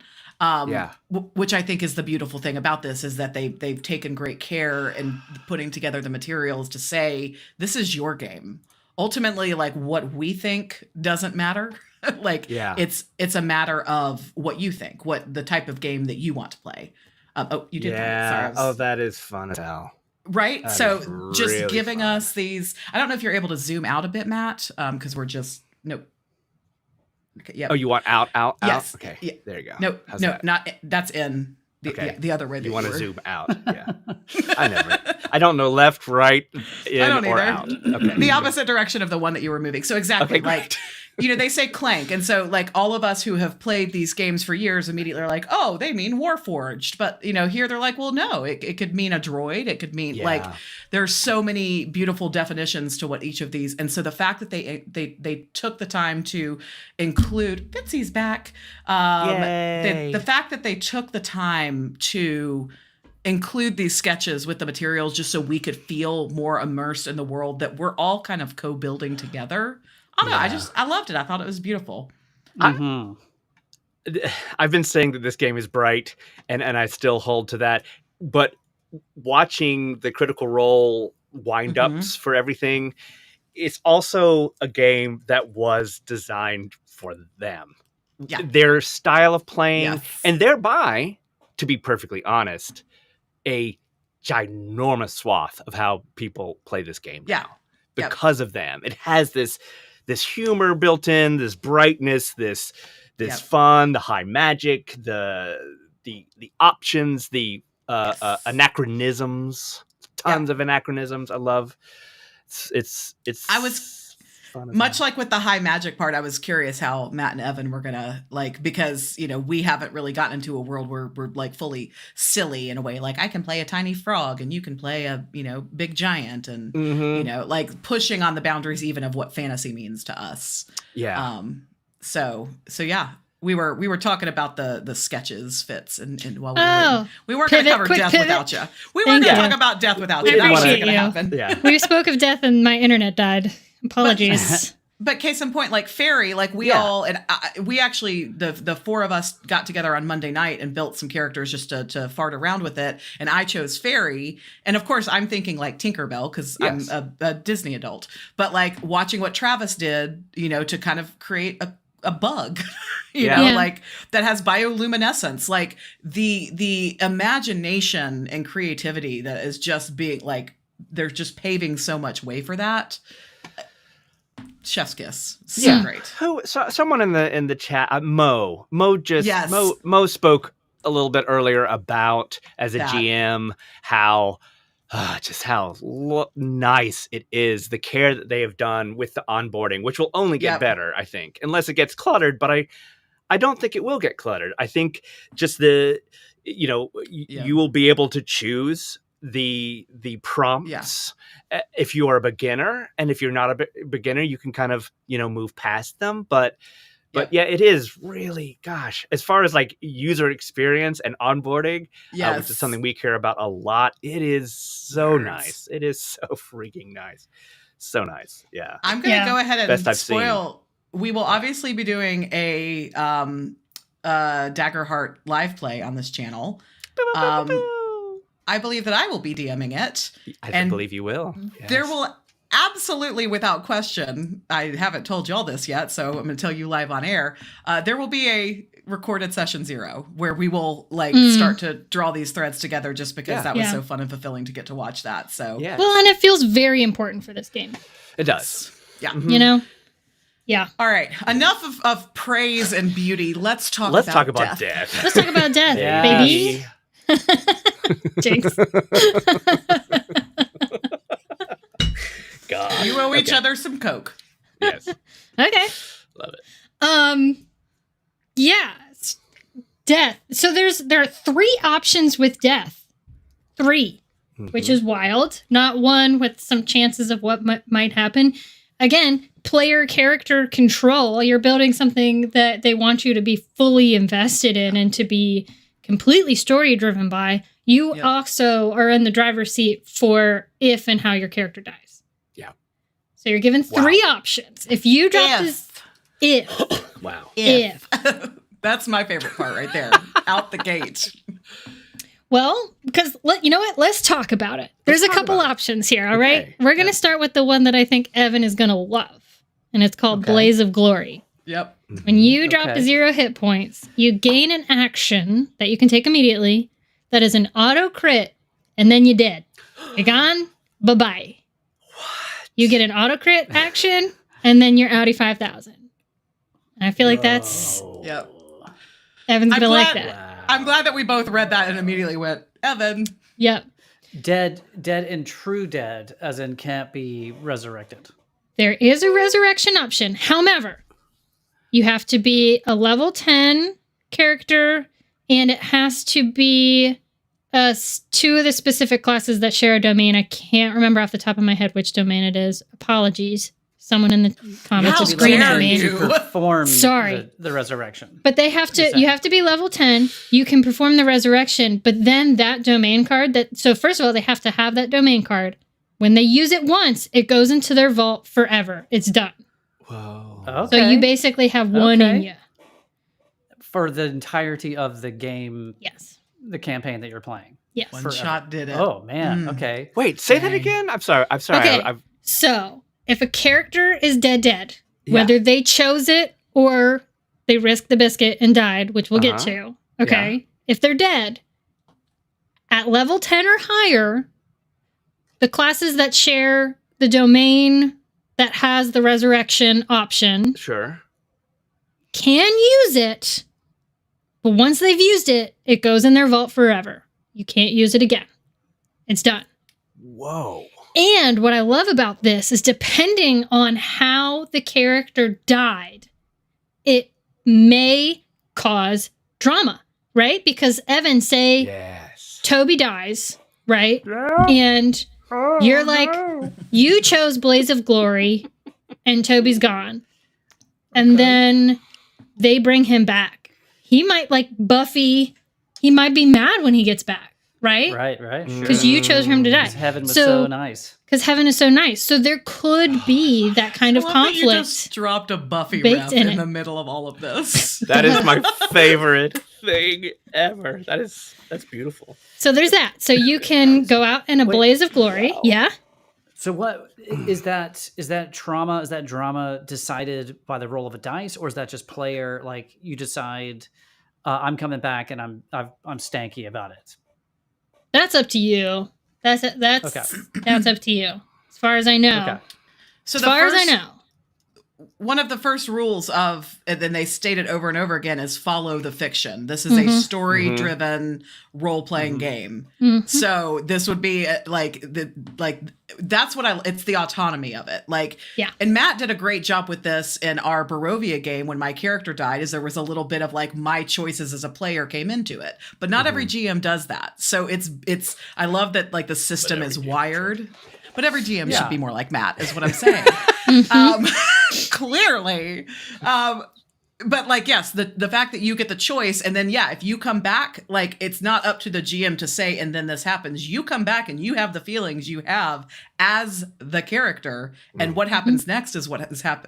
Which I think is the beautiful thing about this, is that they've taken great care in putting together the materials to say, this is your game. Ultimately, like, what we think doesn't matter. Like, it's a matter of what you think, what the type of game that you want to play. You did. Yeah. Sorry, that is fun as hell. Right. That so just really giving fun. us these, I don't know if you're able to zoom out a bit, Matt, because we're just, nope. Okay, yeah. Oh, you want out? Yes. Okay. Yeah. There you go. No, that? not, that's in the other way. You want to zoom out. Yeah. I don't know left, right, in, I don't or either. out. Okay. The opposite direction of the one that you were moving. So exactly, like, they say clank. And so, like, all of us who have played these games for years immediately are like, oh, they mean Warforged. But, here they're like, well, no, it could mean a droid. It could mean, like, there's so many beautiful definitions to what each of these. And so the fact that they took the time to include, Bitsy's back. The fact that they took the time to include these sketches with the materials just so we could feel more immersed in the world that we're all kind of co-building together. I don't know. I loved it. I thought it was beautiful. Mm-hmm. I've been saying that this game is bright, and I still hold to that. But watching the Critical Role wind-ups for everything, it's also a game that was designed for them. Yeah. Their style of playing, and thereby, to be perfectly honest, a ginormous swath of how people play this game now. Because of them. It has this humor built in, this brightness, this fun, the high magic, the options, the anachronisms, tons of anachronisms. I love it's I was much like with the high magic part, I was curious how Matt and Evan were gonna, like, because we haven't really gotten into a world where we're like fully silly in a way. Like, I can play a tiny frog and you can play a big giant, and like pushing on the boundaries even of what fantasy means to us. Yeah. So yeah. We were talking about the sketches, Fitz, and while we weren't going to cover death without you. We weren't going to talk about death without you. That wasn't going to happen. Yeah. We spoke of death and my internet died. Apologies. But case in point, like Fairy, like we all, and we actually, the four of us got together on Monday night and built some characters just to fart around with it. And I chose Fairy. And of course, I'm thinking like Tinkerbell because I'm a Disney adult. But like watching what Travis did, to kind of create a bug, like that has bioluminescence, like the imagination and creativity that is just being like, they're just paving so much way for that. Chef's kiss. So great. Someone in the chat, Mo spoke a little bit earlier about, as a GM, how nice it is, the care that they have done with the onboarding, which will only get better, I think, unless it gets cluttered. But I don't think it will get cluttered. I think just you will be able to choose the prompts if you are a beginner, and if you're not a beginner, you can kind of move past them. But it is really, gosh, as far as like user experience and onboarding, which is something we care about a lot, it is so nice. It is so freaking nice. So nice. Yeah. I'm gonna go ahead and spoil. We will obviously be doing a Daggerheart live play on this channel. I believe that I will be DMing it. I believe you will. Yes. There will absolutely, without question, I haven't told you all this yet, so I'm going to tell you live on air. There will be a recorded session 0 where we will start to draw these threads together, just because that was so fun and fulfilling to get to watch that. So well, and it feels very important for this game. It does. Yeah. Mm-hmm. Yeah. All right. Enough of praise and beauty. Let's talk about death. Let's talk about death, baby. Jinx. God. You owe each other some Coke. Yes. Okay. Love it. Yeah. Death. So there are 3 options with death. 3, which is wild. Not 1 with some chances of what might happen. Again, player character control. You're building something that they want you to be fully invested in and to be completely story driven by. You also are in the driver's seat for if and how your character dies. Yeah. So you're given 3 options. If you drop this, if. Wow. If. That's my favorite part right there. Out the gate. Well, because you know what? Let's talk about it. There's a couple options here, all right? Okay. We're going to start with the one that I think Evan is going to love, and it's called Blaze of Glory. Yep. When you drop to 0 hit points, you gain an action that you can take immediately that is an auto crit, and then you're dead. You're gone. Bye-bye. What? You get an auto crit action, and then you're outie 5,000. And I feel like that's... Yep. Evan's going to like that. Wow. I'm glad that we both read that and immediately went, Evan. Yep. Dead and true dead, as in can't be resurrected. There is a resurrection option. However, you have to be a level 10 character, and it has to be 2 of the specific classes that share a domain. I can't remember off the top of my head which domain it is. Apologies. Someone in the comments will scream at me. To perform Sorry. the resurrection. But they have to. You have to be level 10. You can perform the resurrection, but then that domain card. So first of all, they have to have that domain card. When they use it once, it goes into their vault forever. It's done. Whoa. Okay. So you basically have one in you. For the entirety of the game. Yes. The campaign that you're playing. Yes. One shot did it. Oh man. Okay. Wait, say that again? I'm sorry. Okay. So if a character is dead, whether they chose it or they risked the biscuit and died, which we'll get to, okay? Yeah. If they're dead, at level 10 or higher, the classes that share the domain that has the resurrection option can use it, but once they've used it, it goes in their vault forever. You can't use it again. It's done. Whoa. And what I love about this is depending on how the character died, it may cause drama, right? Because Evan, say Toby dies, right? And you're like, you chose Blaze of Glory and Toby's gone. And then they bring him back. He might, like Buffy, he might be mad when he gets back. Right? Right. Because you chose for him to die. Because heaven was so nice. Because heaven is so nice. So there could be that kind of conflict. You just dropped a Buffy rep in the middle of all of this. That is my favorite thing ever. That's beautiful. So there's that. So you can go out in a blaze of glory. Wow. Yeah. So what is that? Is that trauma? Is that drama decided by the roll of a dice, or is that just player? Like you decide, I'm coming back and I'm stanky about it. That's up to you. That's up to you. As far as I know. Okay. So as far as I know. One of the first rules of, and then they state it over and over again, is follow the fiction. This is a story-driven role-playing game. Mm-hmm. So this would be that's what it's the autonomy of it. And Matt did a great job with this in our Barovia game when my character died, is there was a little bit of my choices as a player came into it. But not every GM does that. So it's I love that the system is wired. But every GM should be more like Matt, is what I'm saying. Clearly. But yes, the fact that you get the choice, and then if you come back, it's not up to the GM to say, and then this happens. You come back and you have the feelings you have as the character, and what happens next is what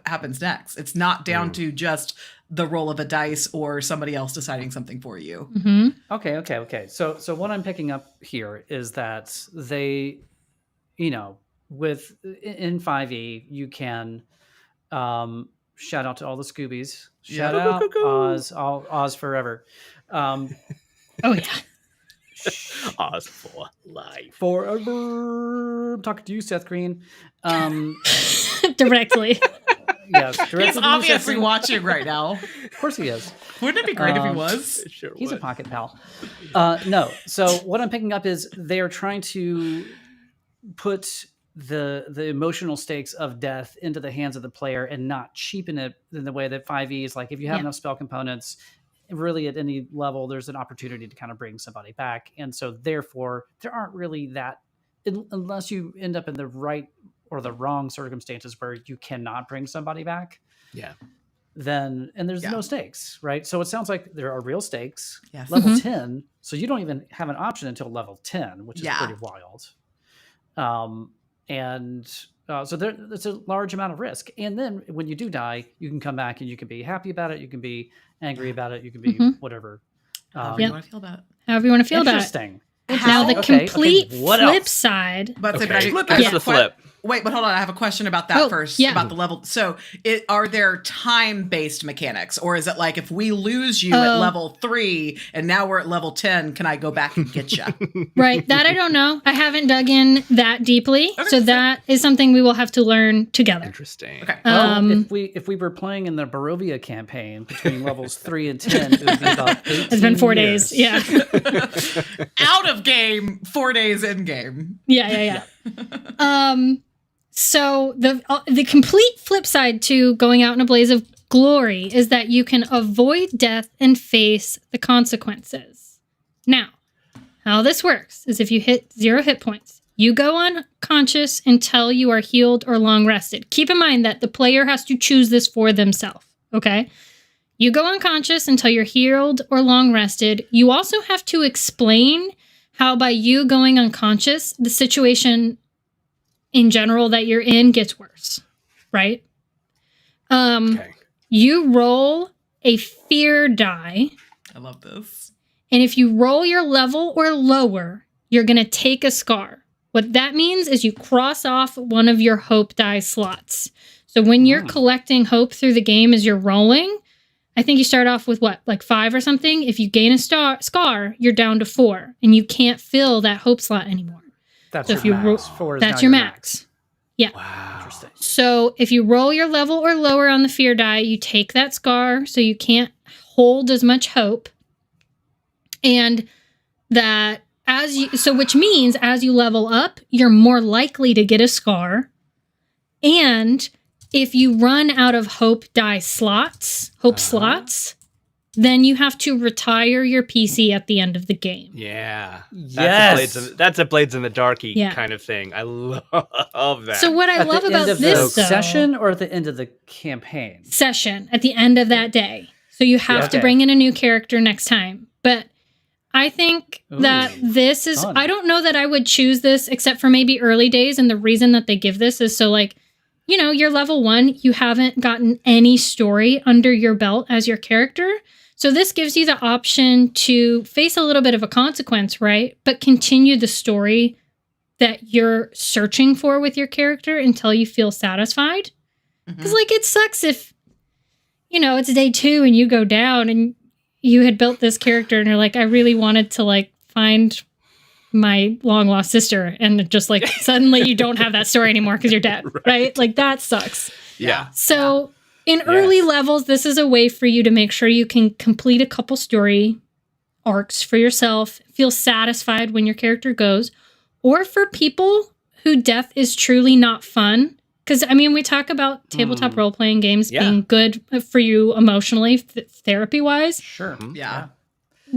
happens next. It's not down to just the roll of a dice or somebody else deciding something for you. Mm-hmm. Okay. So what I'm picking up here is that they, with in 5e, you can shout out to all the Scoobies. Shout out Oz forever. Oh yeah. Oz for life. Forever. I'm talking to you, Seth Green. Directly. Yes, he's obviously watching right now. Of course he is. Wouldn't it be great if he was? Sure he's would. A pocket pal. No. So what I'm picking up is they are trying to put the emotional stakes of death into the hands of the player and not cheapen it in the way that 5e is if you have enough spell components, really at any level, there's an opportunity to kind of bring somebody back. And so therefore there aren't really that, unless you end up in the right or the wrong circumstances where you cannot bring somebody back. Yeah. Then, and there's no stakes, right? So it sounds like there are real stakes. Yes. Level 10. So you don't even have an option until level 10, which is pretty wild. And So there's a large amount of risk. And then when you do die, you can come back and you can be happy about it. You can be angry about it. You can be whatever. However you want to feel about it. However you want to feel about it. Interesting. Now the complete flip else? side. But That's the flip. Wait, but hold on. I have a question about that first. Yeah. About the level. So, are there time-based mechanics, or is it like if we lose you at level 3 and now we're at level 10, can I go back and get you? Right. That I don't know. I haven't dug in that deeply, so that is something we will have to learn together. Interesting. Okay. Well, if we were playing in the Barovia campaign between levels 3 and 10, it would be about 18 It's been 4 years. days. Yeah. Out of game, 4 days in game. Yeah. So the complete flip side to going out in a blaze of glory is that you can avoid death and face the consequences. Now, how this works is if you hit 0 hit points, you go unconscious until you are healed or long rested. Keep in mind that the player has to choose this for themselves, okay? You go unconscious until you're healed or long rested. You also have to explain how by you going unconscious, the situation in general that you're in gets worse, right? Okay. You roll a fear die. I love this. And if you roll your level or lower, you're going to take a scar. What that means is you cross off one of your hope die slots. So when you're collecting hope through the game as you're rolling, I think you start off with like 5 or something. If you gain a scar, you're down to 4 and you can't fill that hope slot anymore. That's So your if you max. 4 is That's now your max. Yeah. Wow. Interesting. So if you roll your level or lower on the fear die, you take that scar so you can't hold as much hope. And that which means as you level up, you're more likely to get a scar. And if you run out of hope die slots, then you have to retire your PC at the end of the game. Yeah. Yes. That's a Blades in the Darky Yeah. kind of thing. I love that. So what I love about this though, session or at the end of the campaign? Session at the end of that day. So you have to bring in a new character next time. But I think that this is, fun. I don't know that I would choose this except for maybe early days. And the reason that they give this is so like, you know, you're level 1, you haven't gotten any story under your belt as your character. So this gives you the option to face a little bit of a consequence, right? But continue the story that you're searching for with your character until you feel satisfied. Because like it sucks if, you know, it's day 2 and you go down and you had built this character and you're like, I really wanted to like find my long lost sister, and just like suddenly you don't have that story anymore because you're dead, right? Like that sucks. Yeah. So in early levels, this is a way for you to make sure you can complete a couple story arcs for yourself, feel satisfied when your character goes, or for people who death is truly not fun. Because, I mean, we talk about tabletop role-playing games being good for you emotionally, therapy-wise. Sure. Yeah.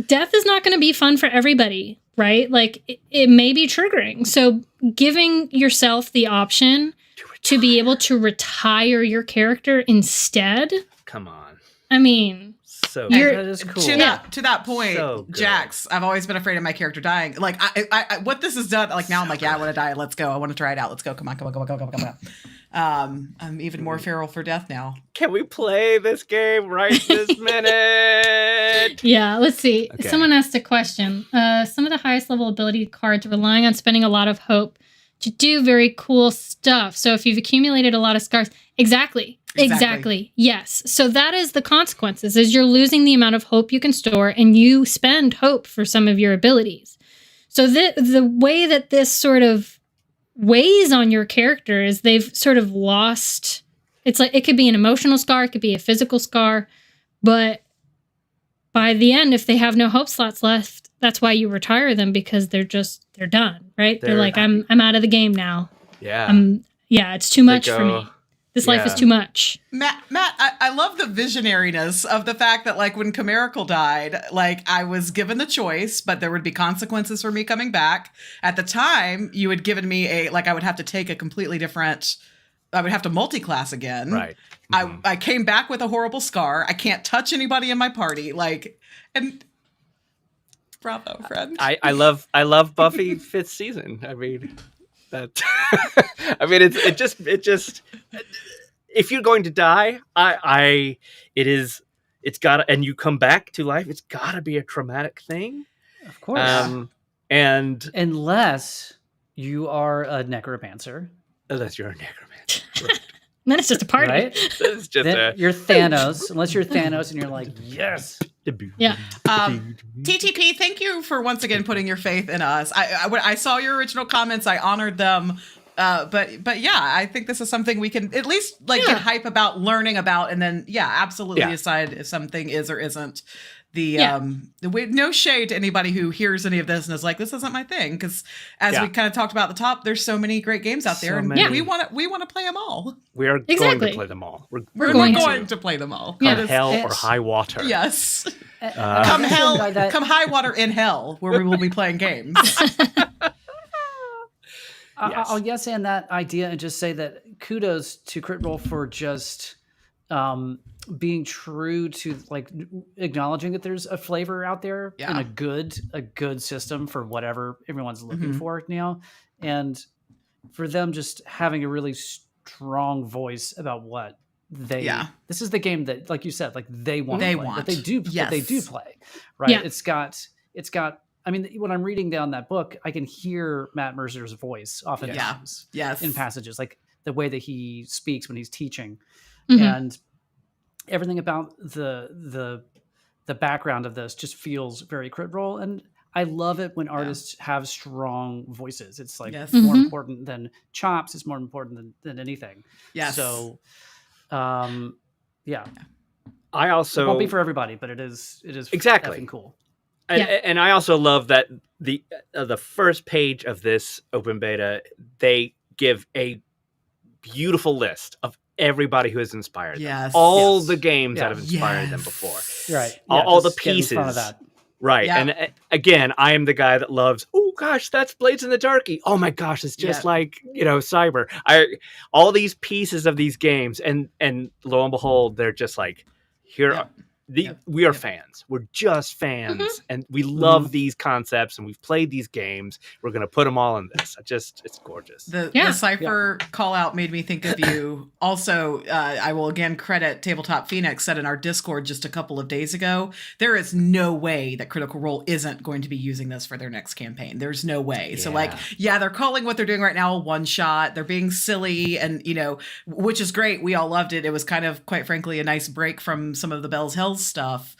Death is not going to be fun for everybody, right? Like, it may be triggering. So giving yourself the option to be able to retire your character instead. Come on. I mean, So That is cool. To that point, So good. Jax, I've always been afraid of my character dying. Like, I what this has done, like now I'm like, yeah, I want to die. Let's go. I want to try it out. Let's go. Come on. I'm even more feral for death now. Can we play this game right this minute? yeah, let's see. Okay. Someone asked a question. Some of the highest level ability cards relying on spending a lot of hope to do very cool stuff. So if you've accumulated a lot of scars, exactly. Yes. So that is the consequences, is you're losing the amount of hope you can store, and you spend hope for some of your abilities. So the way that this sort of weighs on your character is they've sort of lost, it's like, it could be an emotional scar, it could be a physical scar, but by the end, if they have no hope slots left, that's why you retire them, because they're done, right? They're like, I'm out of the game now. Yeah. It's too much for me. This life is too much. Matt, I love the visionariness of the fact that, like, when Chimerical died, like, I was given the choice, but there would be consequences for me coming back. At the time, you had given me I would have to take a completely different, I would have to multi-class again. Right. I came back with a horrible scar. I can't touch anybody in my party. And bravo, friend. I love Buffy 5th season. I mean, That I mean, it just if you're going to die, it's gotta, and you come back to life, it's gotta be a traumatic thing. Of course. And unless you are a necromancer. Unless you're a necromancer. Right. Then it's just a party. Right? It's just you're Thanos, unless you're Thanos and you're like, yes. Yeah. TTP, thank you for once again putting your faith in us. I saw your original comments. I honored them. But yeah, I think this is something we can at least get hype about, learning about, and then absolutely decide if something is or isn't. No shade to anybody who hears any of this and is like, this isn't my thing, because as we kind of talked about at the top, there's so many great games out there, and we want to play them all. We are going to play them all. We're going to play them all. Come hell or high water. Yes. Come high water in hell, where we will be playing games. I'll yes and that idea and just say that kudos to Crit Role for just being true to acknowledging that there's a flavor out there and a good system for whatever everyone's looking for now, and for them just having a really strong voice about what they this is the game that, like you said, they want to play, but they do play, right? It's got I mean, when I'm reading down that book, I can hear Matt Mercer's voice oftentimes in passages, like the way that he speaks when he's teaching. And everything about the background of this just feels very Crit Role, and I love it when artists have strong voices. It's more important than chops. It's more important than anything. So, I also, it won't be for everybody, but it is exactly effing cool. And I also love that the first page of this open beta, they give a beautiful list of everybody who has inspired them. All the games that have inspired them before. Right. All the pieces. Of that. Right. Yeah. And again, I am the guy that loves, oh gosh, that's Blades in the Darky. Oh my gosh, it's just like, Cyber. All these pieces of these games, and lo and behold, they're just like, here we are fans. We're just fans, and we love these concepts, and we've played these games. We're going to put them all in this. It's gorgeous. The Cypher call out made me think of you. Also, I will again credit Tabletop Phoenix said in our Discord just a couple of days ago, there is no way that Critical Role isn't going to be using this for their next campaign. There's no way. So they're calling what they're doing right now a one shot. They're being silly, and which is great. We all loved it. It was kind of, quite frankly, a nice break from some of the Bell's Hells stuff,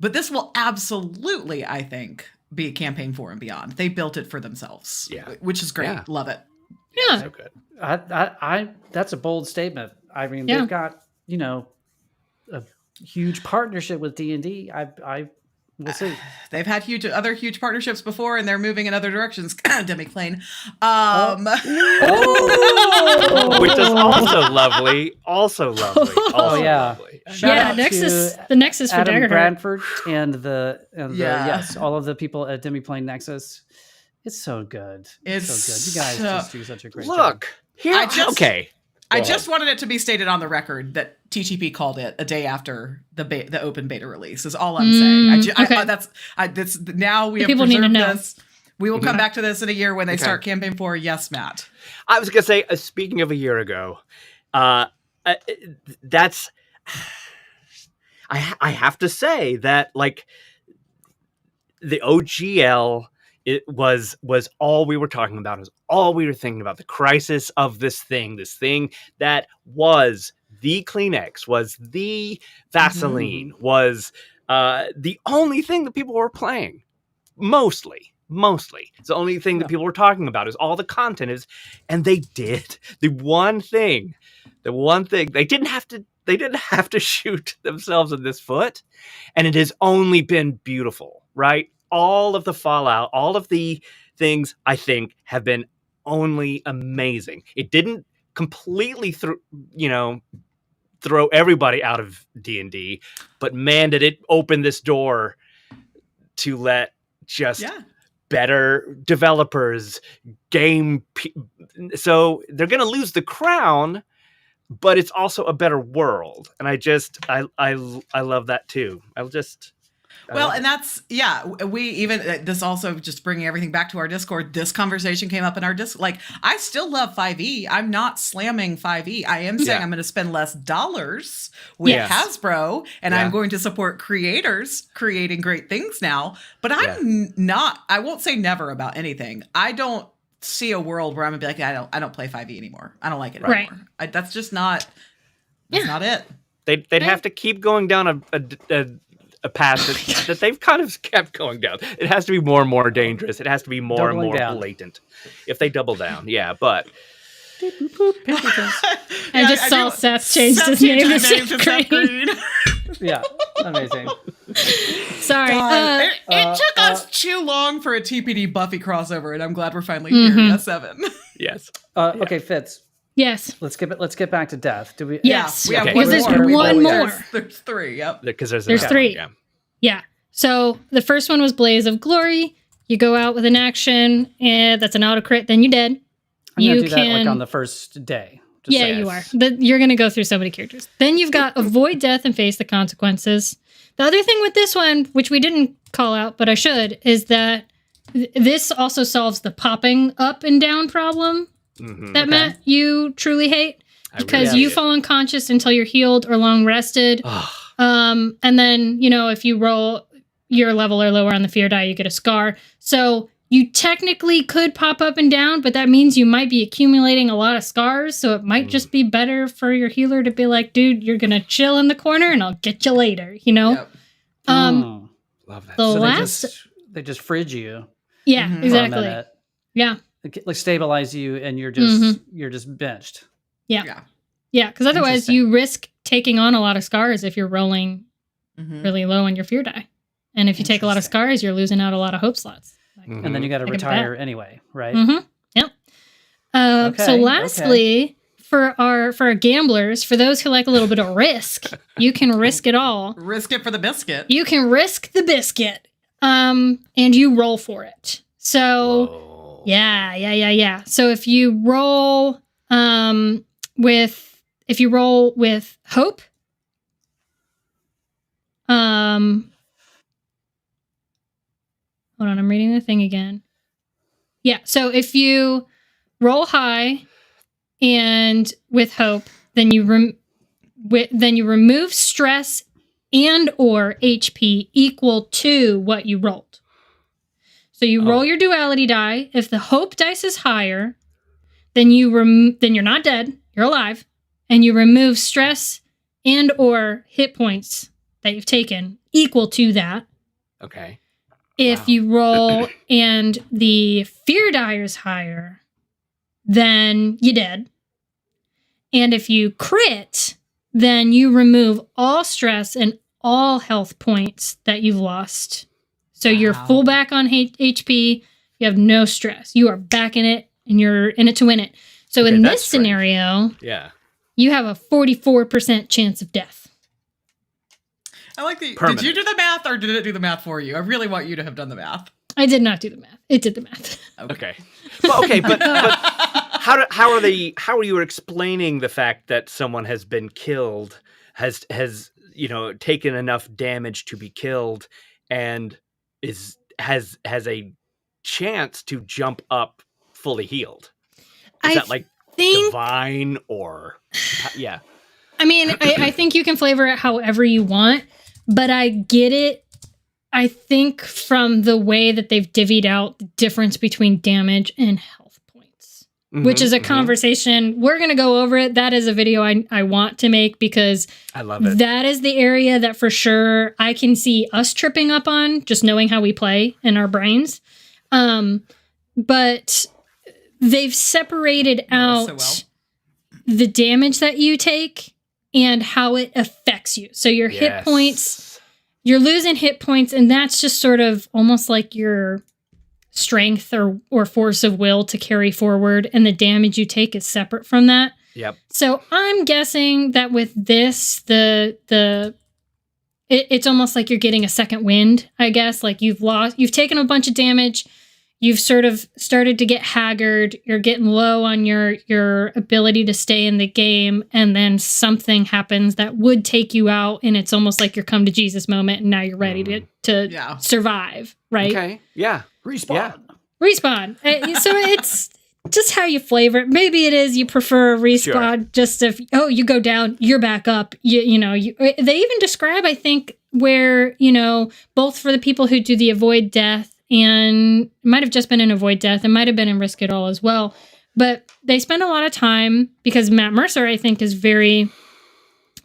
but this will absolutely, I think, be a campaign for and beyond. They built it for themselves, which is great. Love it. Yeah, so good. I that's a bold statement. I mean, they've got a huge partnership with D&D. We'll see. They've had other huge partnerships before, and they're moving in other directions. Demi-plane. Which is also lovely. Lovely. Shout out the Nexus for Adam Daggerheart. Bradford and all of the people at Demi-plane Nexus. It's so good. It's so good. You guys just do such a great job. I just wanted it to be stated on the record that TTP called it a day after the open beta release. Is all I'm saying. Now we have people need to know. This. We will come back to this in a year when they start campaign 4. Yes, Matt. I was gonna say, speaking of a year ago, that's. I have to say that the OGL. It was all we were talking about. It was all we were thinking about. The crisis of this thing that was the Kleenex, was the Vaseline, was the only thing that people were playing. Mostly. It's the only thing that people were talking about is all the content is, and they did the one thing. They didn't have to shoot themselves in this foot, and it has only been beautiful, right? All of the fallout, all of the things, I think, have been only amazing. It didn't completely throw everybody out of D&D, but man, did it open this door to let just better developers so they're going to lose the crown, but it's also a better world, and I love that too. Well, and that's, we even, this also just bringing everything back to our Discord, this conversation came up in our Discord. Like, I still love 5e. I'm not slamming 5e. I am saying I'm going to spend less dollars with Hasbro, and I'm going to support creators creating great things now. But I'm not, I won't say never about anything. I don't see a world where I'm going to be like, I don't play 5e anymore. I don't like it anymore. That's just not, that's not it. They'd have to keep going down a path that they've kind of kept going down. It has to be more and more dangerous. It has to be more and more blatant. If they double down, but I just saw Seth changed his name to Seth Green. Yeah, amazing. Sorry. It took us too long for a TPD Buffy crossover, and I'm glad we're finally here. Yes, 7. Yes. Okay, Fitz. Yes. Let's get back to death. Do we? Yes. We have because there's one more. There's 3. Yep. Because there's 3. Yeah. So the first one was Blaze of Glory. You go out with an action, and that's an auto crit. Then you're dead. I'm gonna do that like on the first day. You are. You're gonna go through so many characters. Then you've got avoid death and face the consequences. The other thing with this one, which we didn't call out, but I should, is that this also solves the popping up and down problem. That Matt, you truly hate, because you fall unconscious until you're healed or long rested. And then, if you roll your level or lower on the fear die, you get a scar. So you technically could pop up and down, but that means you might be accumulating a lot of scars. So it might just be better for your healer to be like, dude, you're going to chill in the corner and I'll get you later, Yep. Love that. So they just fridge you. Yeah, exactly. Yeah. Like stabilize you, and you're just benched. Yeah, because otherwise you risk taking on a lot of scars if you're rolling really low on your fear die, and if you take a lot of scars, you're losing out a lot of hope slots. And then you got to retire anyway, right? Yep. So lastly, for our gamblers, for those who like a little bit of risk, you can risk it all. Risk it for the biscuit. You can risk the biscuit, and you roll for it. So. Whoa. Yeah. So if you roll with hope, hold on, I'm reading the thing again. Yeah, so if you roll high and with hope, then you remove stress and or HP equal to what you rolled. So you roll your duality die. If the hope dice is higher, then then you're not dead. You're alive, and you remove stress and or hit points that you've taken equal to that. Okay. If you roll and the fear die is higher, then you're dead. And if you crit, then you remove all stress and all health points that you've lost. So you're full back on HP. You have no stress. You are back in it, and you're in it to win it. So in this scenario, you have a 44% chance of death. I like the. Permanent. Did you do the math, or did it do the math for you? I really want you to have done the math. I did not do the math. It did the math. Okay. But how are you explaining the fact that someone has been killed, has taken enough damage to be killed, and has a chance to jump up fully healed? Is that like divine or I mean, I think you can flavor it however you want, but I get it. I think from the way that they've divvied out the difference between damage and health points, which is a conversation. We're going to go over it. That is a video I want to make, because I love it. That is the area that for sure I can see us tripping up on, just knowing how we play in our brains. But they've separated out the damage that you take and how it affects you. So your hit points, you're losing hit points, and that's just sort of almost like your strength or force of will to carry forward, and the damage you take is separate from that. Yep. So I'm guessing that with this, it's almost like you're getting a second wind, I guess. Like you've taken a bunch of damage, you've sort of started to get haggard, you're getting low on your ability to stay in the game, and then something happens that would take you out, and it's almost like your come to Jesus moment, and now you're ready to survive, right? Okay. Yeah. Respawn. Yeah. Respawn. So it's just how you flavor it. Maybe it is you prefer a respawn, Sure. just if, you go down, you're back up. They even describe, I think, where, both for the people who do the avoid death, and it might have just been an avoid death, it might have been in risk it all as well, but they spend a lot of time, because Matt Mercer, I think, is very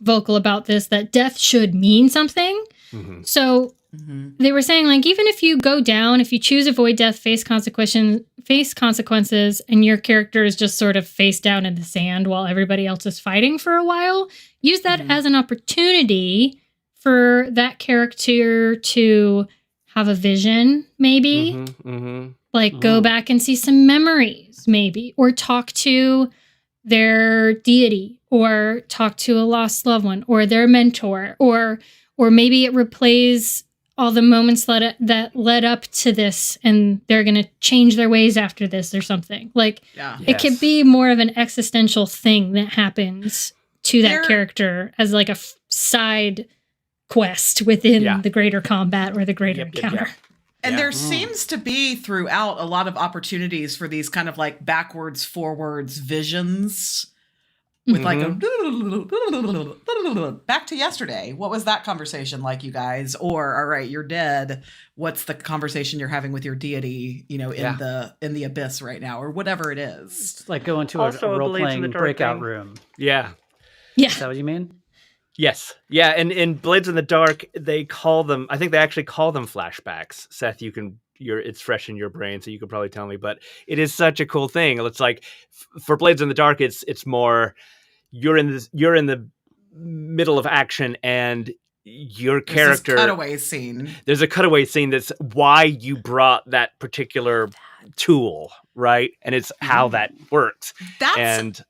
vocal about this, that death should mean something. Mm-hmm. So they were saying, like, even if you go down, if you choose avoid death, face consequences, and your character is just sort of face down in the sand while everybody else is fighting for a while, use that as an opportunity for that character to have a vision, maybe. Like, go back and see some memories, maybe. Or talk to their deity, or talk to a lost loved one, or their mentor, or maybe it replays all the moments that led up to this, and they're going to change their ways after this or something. Like, it could be more of an existential thing that happens to that character as like a side quest within the greater combat or the greater encounter. And there seems to be throughout a lot of opportunities for these kind of like backwards, forwards visions with like a back to yesterday. What was that conversation like, you guys? Or, all right, you're dead. What's the conversation you're having with your deity, in the abyss right now, or whatever it is? It's like going to a role-playing breakout room. Yeah. Is that what you mean? Yes. Yeah. And in Blades in the Dark, they call them, I think they actually call them flashbacks. Seth, it's fresh in your brain, so you could probably tell me, but it is such a cool thing. It's like for Blades in the Dark, it's more, you're in the middle of action, and your character, there's a cutaway scene that's why you brought that particular tool, right? And it's how that works. Flashbacks.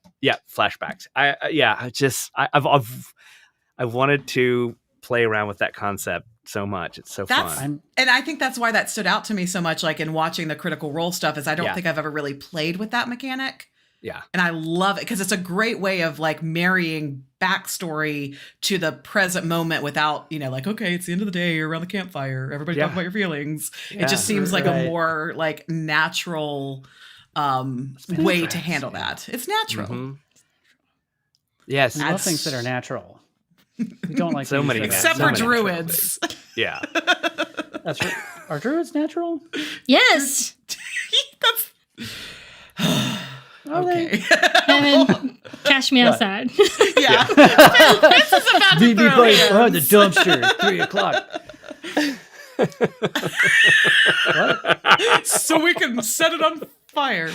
I've wanted to play around with that concept so much. It's so fun. And I think that's why that stood out to me so much, like in watching the Critical Role stuff, is I don't think I've ever really played with that mechanic. Yeah. And I love it because it's a great way of like marrying backstory to the present moment without, like, okay, it's the end of the day, you're around the campfire, everybody talk about your feelings. It just seems like a more like natural way to handle that. It's natural. Mm-hmm. Yes. I love things that are natural. We don't like so many, except for druids. Yeah. That's right. Are druids natural? Yes. That's okay. Evan, cash me outside. Yeah. This is about to throw behind the dumpster at 3:00. What? So we can set it on fire.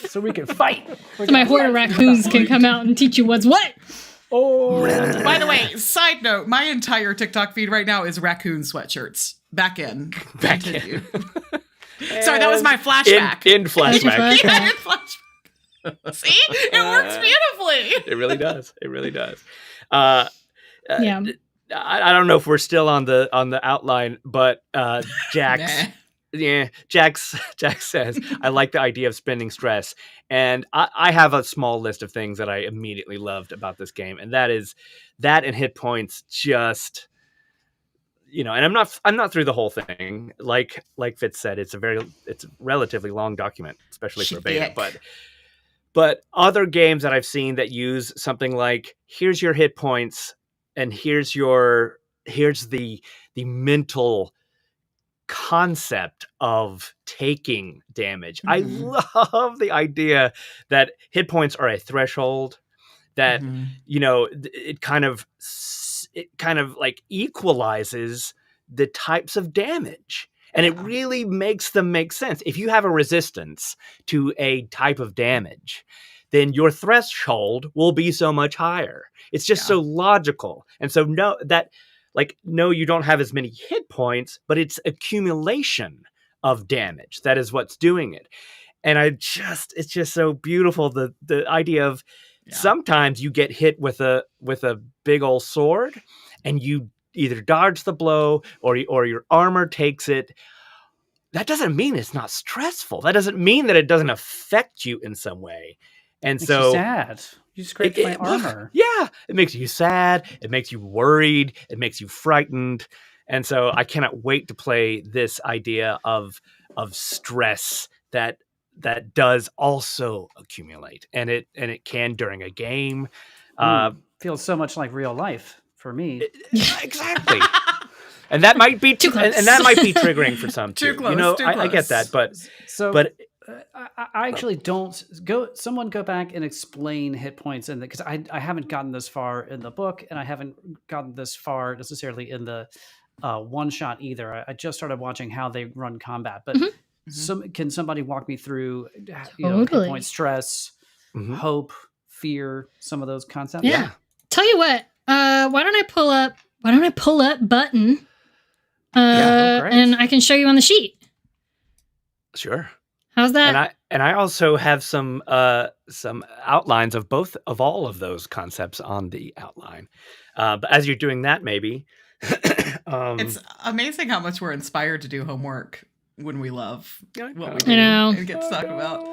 So we can fight. So my horde of raccoons can come out and teach you what's what. Oh. By the way, side note, my entire TikTok feed right now is raccoon sweatshirts. Back in. Sorry, that was my flashback. In flashback. Yeah, in flashback. See? It works beautifully. It really does. It really does. I don't know if we're still on the outline, but Jax says, I like the idea of spending stress. And I have a small list of things that I immediately loved about this game. And that is that and hit points just, and I'm not through the whole thing. Like Fitz said, it's a relatively long document, especially for beta, but other games that I've seen that use something like, here's your hit points and here's the mental concept of taking damage. I love the idea that hit points are a threshold, that it kind of like equalizes the types of damage, and it really makes them make sense. If you have a resistance to a type of damage, then your threshold will be so much higher. It's just so logical. And so no, you don't have as many hit points, but it's accumulation of damage. That is what's doing it. And it's just so beautiful. The idea of sometimes you get hit with a big old sword and you either dodge the blow or your armor takes it. that doesn't mean it's not stressful. That doesn't mean that it doesn't affect you in some way. And Makes so you sad. You scraped my armor. Yeah, it makes you sad. It makes you worried. It makes you frightened. And so I cannot wait to play this idea of stress that does also accumulate, and it can during a game. Feels so much like real life for me. Exactly. And that might be and that might be triggering for some too. Too close, you know, too I get close. that, but I actually don't someone go back and explain hit points, and because I haven't gotten this far in the book, and I haven't gotten this far necessarily in the one shot either. I just started watching how they run combat, but can somebody walk me through hit point, stress, hope, fear, some of those concepts? Yeah. Tell you what, why don't I pull up button and I can show you on the sheet. Sure. How's that? And I also have some outlines of all of those concepts on the outline. But as you're doing that, maybe it's amazing how much we're inspired to do homework when we love what we do and get to talk about.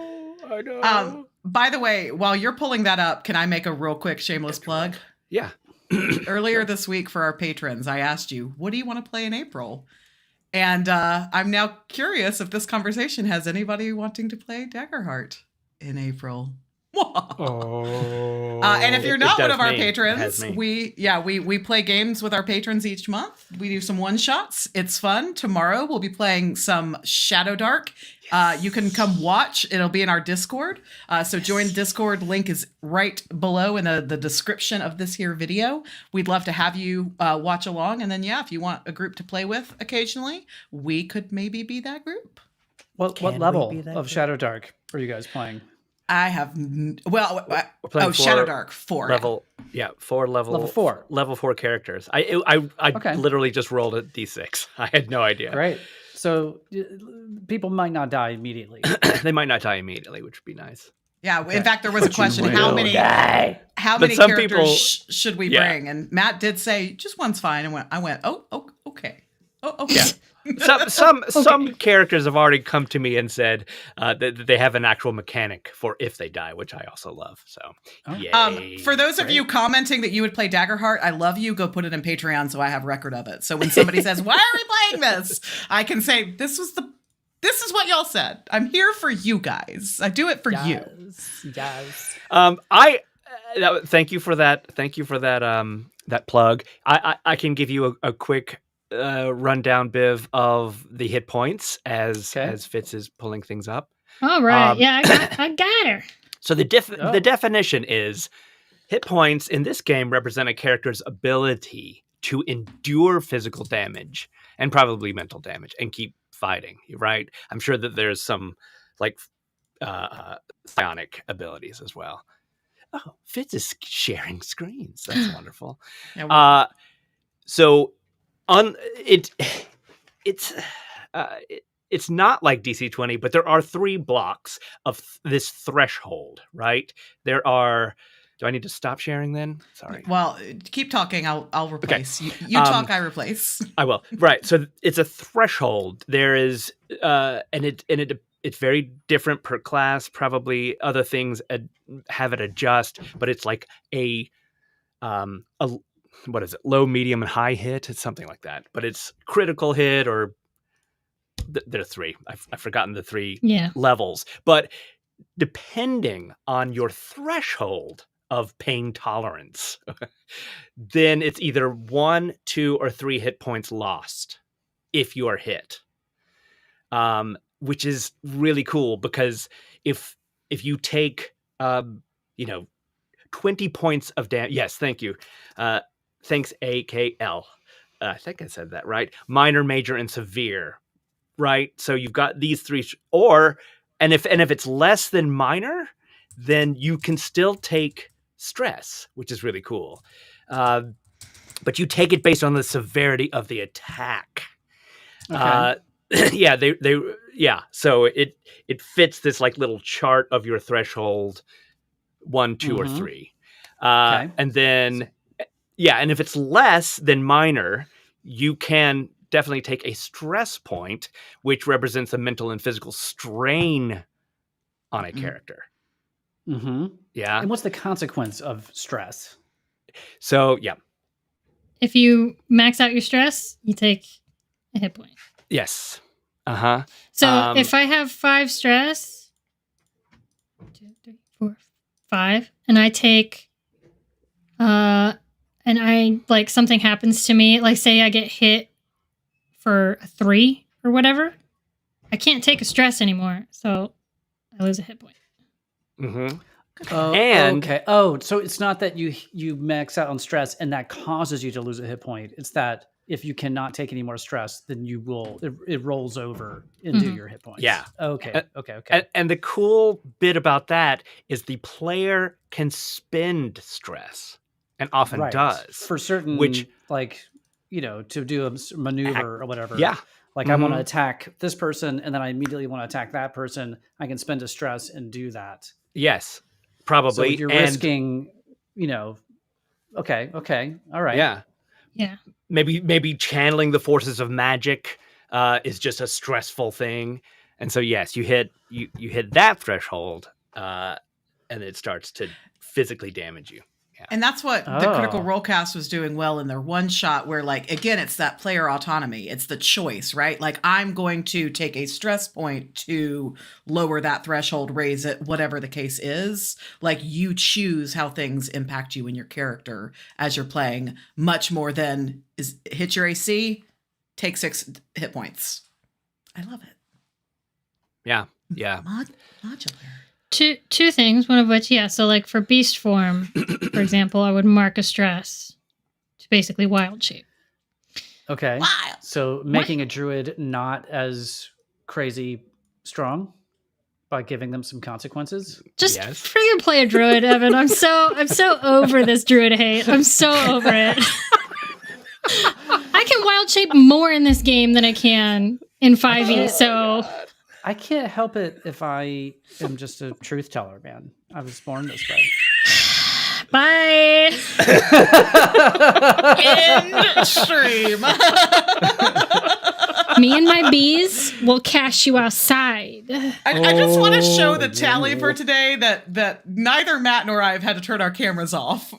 I know. By the way, while you're pulling that up, can I make a real quick shameless plug? Yeah. Earlier this week for our patrons, I asked you, what do you want to play in April? And I'm now curious if this conversation has anybody wanting to play Daggerheart in April. And if you're not one of our patrons, we play games with our patrons each month. We do some one shots. It's fun. Tomorrow we'll be playing some Shadow Dark. You can come watch. It'll be in our Discord. So join the Discord. Link is right below in the description of this here video. We'd love to have you watch along. And then, if you want a group to play with occasionally, we could maybe be that group. What level of Shadow Dark are you guys playing? I have Shadow Dark 4 level. Yeah, 4 level 4 characters. I literally just rolled a d6. I had no idea. Great. So people might not die immediately. They might not die immediately, which would be nice. Yeah. In fact, there was a question: how many characters should we bring? And Matt did say just one's fine. And I went, okay. Oh, okay. Yeah. Some characters have already come to me and said that they have an actual mechanic for if they die, which I also love. So, yay. For those of you commenting that you would play Daggerheart, I love you. Go put it in Patreon so I have record of it. So when somebody says, "Why are we playing this?" I can say, "This is what y'all said. I'm here for you guys. I do it for you." Yes. Thank you for that. Thank you for that plug. I can give you a quick rundown, Biv, of the hit points as Fitz is pulling things up. All right. I got her. So the definition is hit points in this game represent a character's ability to endure physical damage and probably mental damage and keep fighting, right? I'm sure that there's some like psionic abilities as well. Oh, Fitz is sharing screens. That's wonderful. It's not like DC-20, but there are 3 blocks of this threshold, right? There are. Do I need to stop sharing then? Sorry. Well, keep talking. I'll replace. Okay. You talk, I replace. I will. Right. So it's a threshold. There is, it's very different per class. Probably other things have it adjust, but it's like a what is it? Low, medium, and high hit. It's something like that. But it's critical hit or there are 3. I've forgotten the 3 levels. But depending on your threshold of pain tolerance, then it's either 1, 2, or 3 hit points lost if you are hit. Which is really cool because if you take 20 points of damage. Yes, thank you. Thanks, AKL. I think I said that right. Minor, major, and severe. Right. So you've got these 3, and if it's less than minor, then you can still take stress, which is really cool. But you take it based on the severity of the attack. Okay. So it fits this like little chart of your threshold 1, 2, or 3. And then, and if it's less than minor, you can definitely take a stress point, which represents a mental and physical strain on a character. Mm-hmm. Yeah. And what's the consequence of stress? So, yeah. If you max out your stress, you take a hit point. Yes. Uh-huh. So if I have 5 stress, 1, 2, 3, 4, 5, and I take, and I, like, something happens to me, like, say I get hit for a 3 or whatever, I can't take a stress anymore, so I lose a hit point. Mm-hmm. Oh, And okay. Oh, so it's not that you max out on stress and that causes you to lose a hit point. It's that if you cannot take any more stress, then you will. It rolls over into your hit points. Yeah. Okay. Okay. And the cool bit about that is the player can spend stress, and often does for certain, like, to do a maneuver or whatever. Yeah. Like I want to attack this person, and then I immediately want to attack that person. I can spend a stress and do that. Yes, probably. So you're risking, Okay. All right. Yeah. Yeah. Maybe channeling the forces of magic is just a stressful thing, and so yes, you hit that threshold, and it starts to physically damage you. Yeah. And that's what the Critical Role cast was doing well in their one shot, where, like, again, it's that player autonomy. It's the choice, right? Like, I'm going to take a stress point to lower that threshold, raise it, whatever the case is. Like, you choose how things impact you and your character as you're playing, much more than hit your AC, take 6 hit points. I love it. Yeah. Modular. Two things, one of which, so like for beast form, for example, I would mark a stress to basically wild shape. Okay. Wild. So making a druid not as crazy strong by giving them some consequences. Just freaking play a druid, Evan. I'm so over this druid hate. I'm so over it. I can wild shape more in this game than I can in 5e, so I can't help it if I am just a truth teller, man. I was born this way. Bye. End stream. Me and my bees will cash you outside. I just want to show the tally for today that neither Matt nor I have had to turn our cameras off,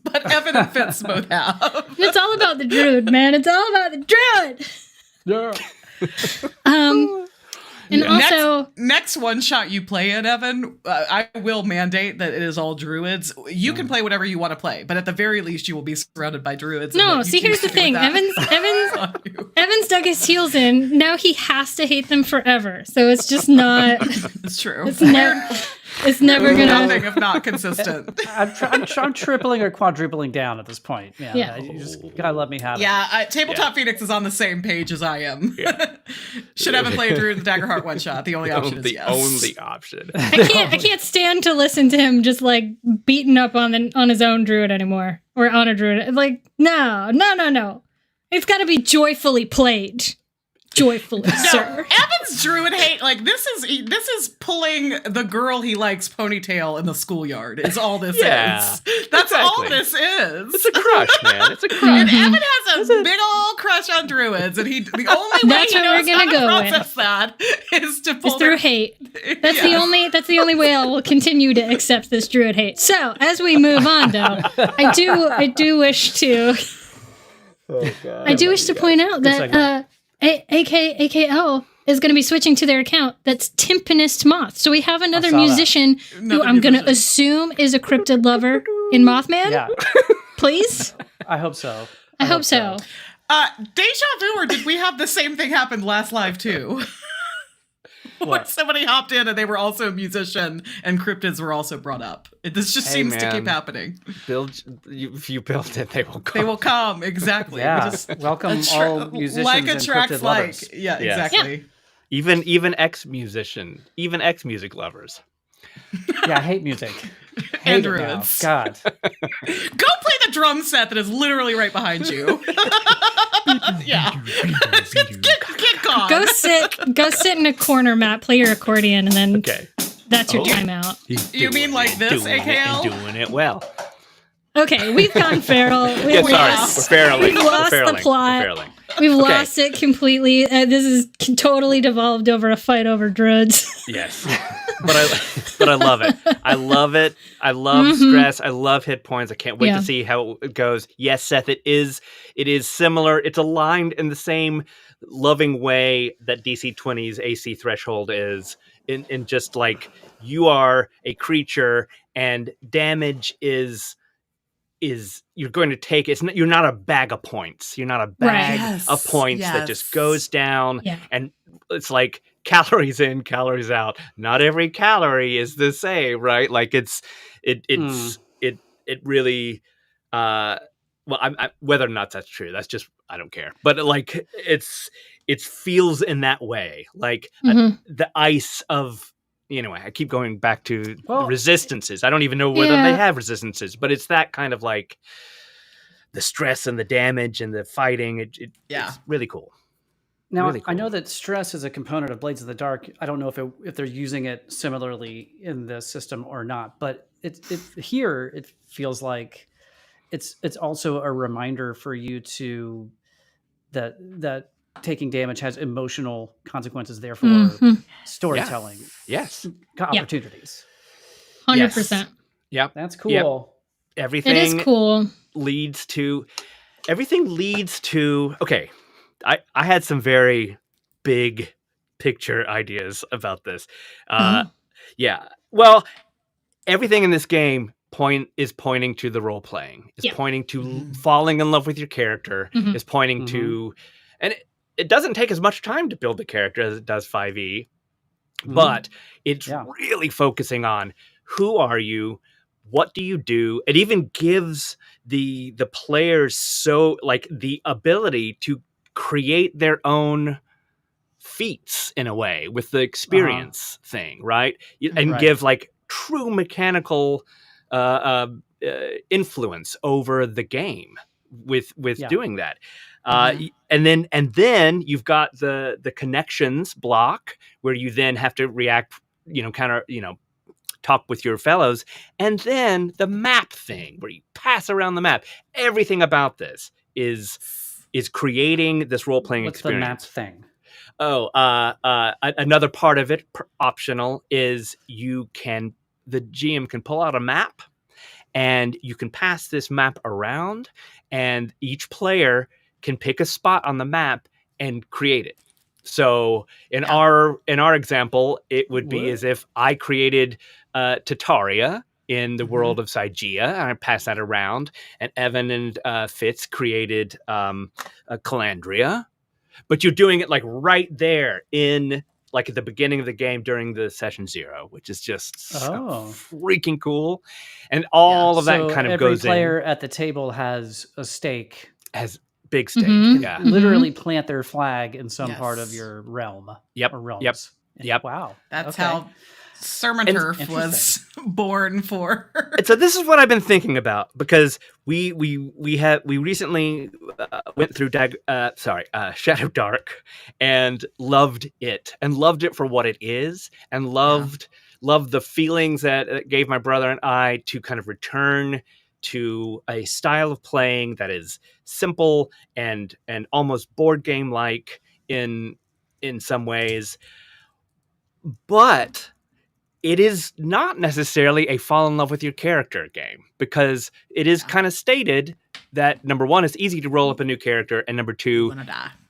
but Evan and Fitz both have. It's all about the druid, man. It's all about the druid. Yeah. And also, next one shot you play in, Evan, I will mandate that it is all druids. You can play whatever you want to play, but at the very least, you will be surrounded by druids. No, see, here's the thing. Evans dug his heels in. Now he has to hate them forever. So it's just not. It's true. It's never gonna. Nothing if not consistent. I'm tripling or quadrupling down at this point. Yeah. You just gotta let me have it. Yeah, Tabletop Phoenix is on the same page as I am. Yeah. Should Evan play a druid in the Daggerheart one shot? The only option is yes. The only option. I can't stand to listen to him just like beating up on his own druid anymore, or on a druid. Like no. It's got to be joyfully played. Joyfully, sir. Evan's druid hate, like, this is pulling the girl he likes ponytail in the schoolyard is all this is. That's all this is. It's a crush, man. It's a crush. And Evan has a big old crush on druids, and the only way he knows how to process that is to pull through hate. That's the only way I will continue to accept this druid hate. So as we move on, though, I do wish to point out that AKL is going to be switching to their account. That's Timpanist Moth. So we have another musician who I'm going to assume is a cryptid lover in Mothman. Yeah. Please? I hope so. I hope so. Deja vu, or did we have the same thing happen last live too? When somebody hopped in and they were also a musician and cryptids were also brought up. This just seems to keep happening. If you build it, they will come. They will come, exactly. Yeah. Welcome all musicians like and cryptid lovers. Yeah, exactly. Yeah. Even ex-music lovers. Yeah, I hate music. And druids. God. Go play the drum set that is literally right behind you. Yeah. Get gone. Go sit in a corner, Matt. Play your accordion, and then that's your timeout. You mean like this, AKL? Doing it well. Okay, we've gone feral. We're feraling. We've lost the plot. We've lost it completely. This is totally devolved over a fight over druids. Yes, but I love it. I love it. I love stress. I love hit points. I can't wait to see how it goes. Yes, Seth, it is similar. It's aligned in the same loving way that DC 20's AC threshold is. In just like you are a creature and damage is you're going to take you're not a bag of points. You're not a bag of points that just goes down and it's like calories in, calories out. Not every calorie is the same, right? Like it really well, I whether or not that's true, that's just I don't care. But like it feels in that way, like the ice of. Anyway, I keep going back to the resistances. I don't even know whether they have resistances, but it's that kind of like the stress and the damage and the fighting. It's really cool. Now, really cool. I know that stress is a component of Blades of the Dark. I don't know if they're using it similarly in the system or not, but here it feels like it's also a reminder for you to that taking damage has emotional consequences, therefore storytelling opportunities. 100%. Yep. That's cool. Yep. Everything is cool. leads to okay. I had some very big picture ideas about this. Yeah. Well, everything in this game is pointing to the role playing. Is pointing to falling in love with your character. Is pointing to, and it doesn't take as much time to build the character as it does 5e, but it's really focusing on who are you, what do you do. It even gives the players the ability to create their own feats in a way with the experience thing, right? And give like true mechanical influence over the game with doing that. And then you've got the connections block where you then have to react, talk with your fellows, and then the map thing where you pass around the map. Everything about this is creating this role-playing experience. What's the map thing? Another part of it, optional, is the GM can pull out a map and you can pass this map around, and each player can pick a spot on the map and create it. So in our example, it would be as if I created Tataria in the world of Sigea, and I passed that around, and Evan and Fitz created Calandria. But you're doing it like right there in like at the beginning of the game during the session 0, which is just so freaking cool. And all of that kind of goes in. Every player at the table has a stake. Has big stake. Literally plant their flag in some part of your realm. Or realms. Yep. Wow. That's how Sermon Turf was born for. And so this is what I've been thinking about, because we recently went through Shadow Dark and loved it for what it is, and loved the feelings that it gave my brother and I to kind of return to a style of playing that is simple and almost board game like in some ways, but it is not necessarily a fall in love with your character game, because it is kind of stated that number one, it's easy to roll up a new character, and number two,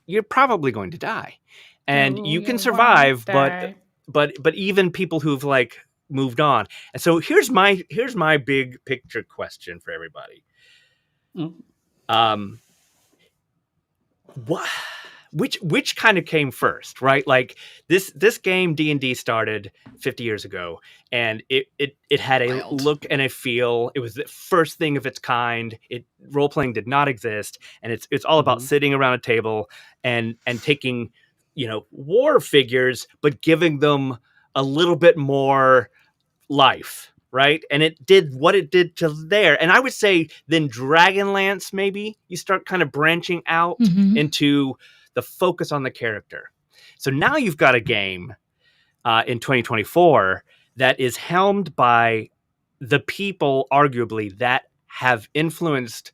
you're probably going to die, and you can survive, but even people who've like moved on. And so here's my big picture question for everybody. Which kind of came first, right? Like this game D&D started 50 years ago, and it had a look and a feel. It was the first thing of its kind. Role playing did not exist, and it's all about sitting around a table and taking war figures, but giving them a little bit more life, right? And it did what it did to there. And I would say then Dragonlance, maybe you start kind of branching out into the focus on the character. So now you've got a game in 2024 that is helmed by the people, arguably, that have influenced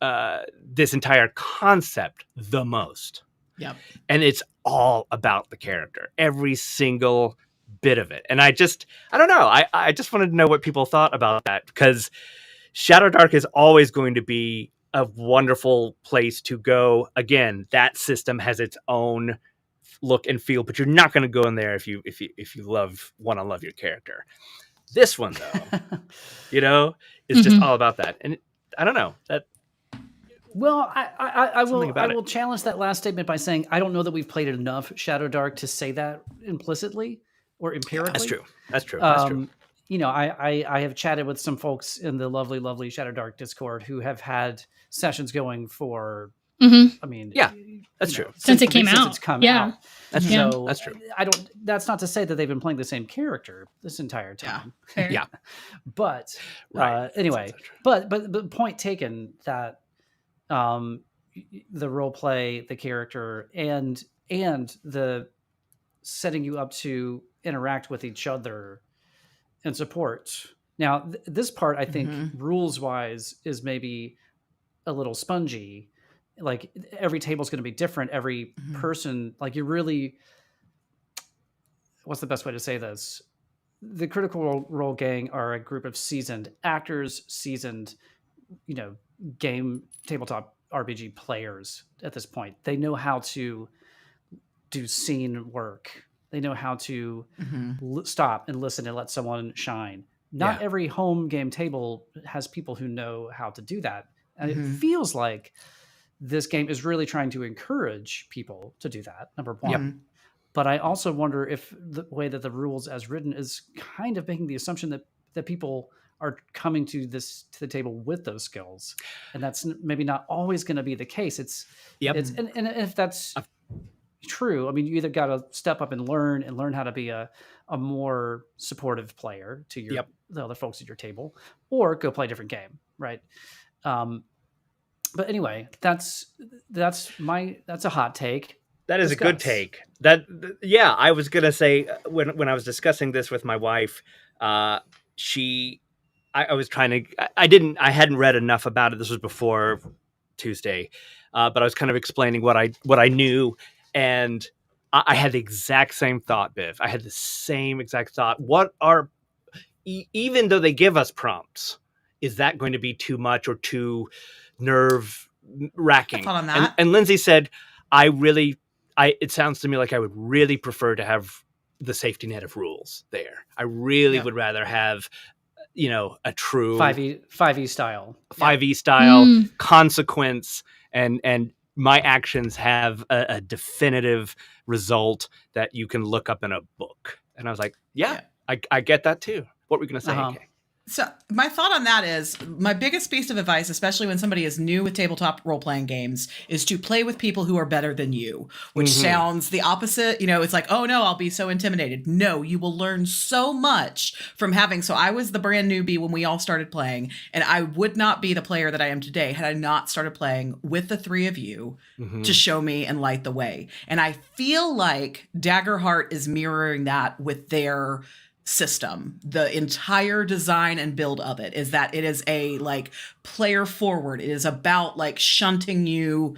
this entire concept the most. Yep. And it's all about the character, every single bit of it. And I don't know. I just wanted to know what people thought about that, because Shadow Dark is always going to be a wonderful place to go. Again, that system has its own look and feel, but you're not going to go in there if you want to love your character. This one, though, is just all about that. And I don't know that. Well, I will challenge that last statement by saying I don't know that we've played enough Shadow Dark to say that implicitly or empirically. That's true. I have chatted with some folks in the lovely Shadow Dark Discord who have had sessions going for. I mean, that's true. Since it came out. It's come out. That's true. That's true. That's not to say that they've been playing the same character this entire time. Yeah. But anyway, but point taken that the role play, the character, and the setting you up to interact with each other and support. Now, this part, I think, rules wise, is maybe a little spongy. Like every table is going to be different. Every person, like you really, what's the best way to say this? The Critical Role gang are a group of seasoned actors, seasoned, game tabletop RPG players at this point. They know how to do scene work. They know how to stop and listen and let someone shine. Not every home game table has people who know how to do that. And it feels like this game is really trying to encourage people to do that, number one. Yep. But I also wonder if the way that the rules as written is kind of making the assumption that people are coming to the table with those skills. And that's maybe not always going to be the case. And if that's true, I mean, you either got to step up and learn how to be a more supportive player to the other folks at your table, or go play a different game. Right. But anyway, that's a hot take. That is a good take. I was gonna say when I was discussing this with my wife, I was trying to. I hadn't read enough about it. This was before Tuesday, but I was kind of explaining what I knew, and I had the exact same thought, Biv. I had the same exact thought. What are even though they give us prompts, is that going to be too much or too nerve wracking? I thought on that. And Lindsay said, it sounds to me like I would really prefer to have the safety net of rules there. I really would rather have, a true 5e style, 5e style consequence, and my actions have a definitive result that you can look up in a book. And I was like, I get that too. What were we going to say? Okay. So my thought on that is, my biggest piece of advice, especially when somebody is new with tabletop role-playing games, is to play with people who are better than you, which sounds the opposite. It's like, oh no, I'll be so intimidated. No, you will learn so much from having. So I was the brand newbie when we all started playing, and I would not be the player that I am today had I not started playing with the three of you to show me and light the way. And I feel like Daggerheart is mirroring that with their system. The entire design and build of it is that it is a player forward. It is about shunting you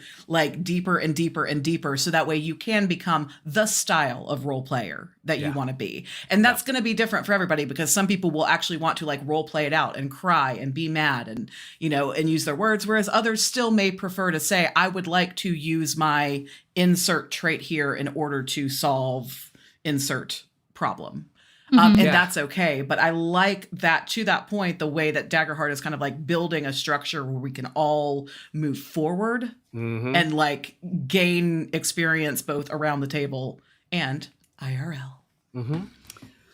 deeper and deeper and deeper, so that way you can become the style of role player that you want to be. And that's going to be different for everybody, because some people will actually want to role play it out and cry and be mad and and use their words, whereas others still may prefer to say, I would like to use my insert trait here in order to solve insert problem. And that's okay. But I like that, to that point, the way that Daggerheart is kind of building a structure where we can all move forward and gain experience both around the table and IRL. Yeah,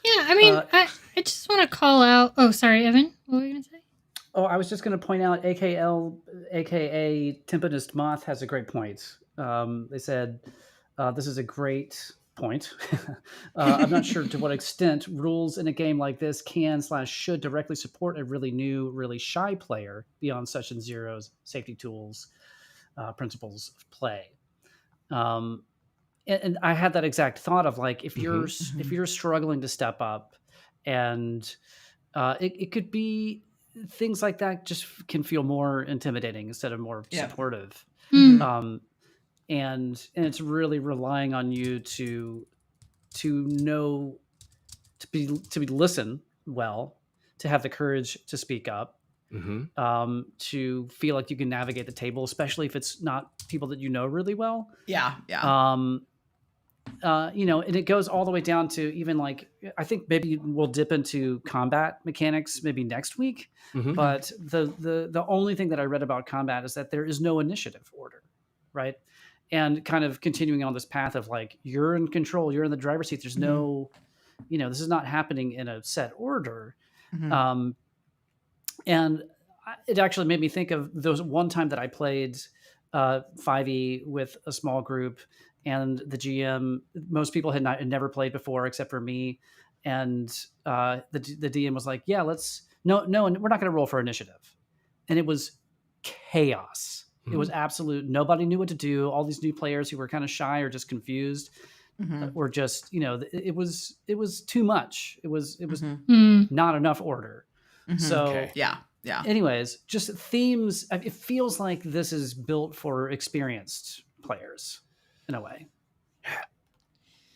I mean, I just want to call out. Oh, sorry, Evan. What were you going to say? Oh, I was just going to point out AKL, aka Tempest Moth, has a great point. They said, this is a great point. I'm not sure to what extent rules in a game like this can/should directly support a really new, really shy player beyond Session Zero's safety tools, principles of play. And I had that exact thought of if you're struggling to step up, and it could be things like that just can feel more intimidating instead of more supportive. Mm. And it's really relying on you to know, to be listen well, to have the courage to speak up, to feel like you can navigate the table, especially if it's not people that you know really well. Yeah. And it goes all the way down to even like, I think maybe we'll dip into combat mechanics maybe next week. But the only thing that I read about combat is that there is no initiative order, right? And kind of continuing on this path of like, you're in control, you're in the driver's seat. There's no, this is not happening in a set order. And it actually made me think of those one time that I played 5e with a small group, and the GM, most people had never played before except for me. And the DM was like, yeah, no, we're not going to roll for initiative. And it was chaos. It was absolute. Nobody knew what to do. All these new players who were kind of shy or just confused, or just, it was too much. It was not enough order. So yeah. Anyways, just themes. It feels like this is built for experienced players in a way.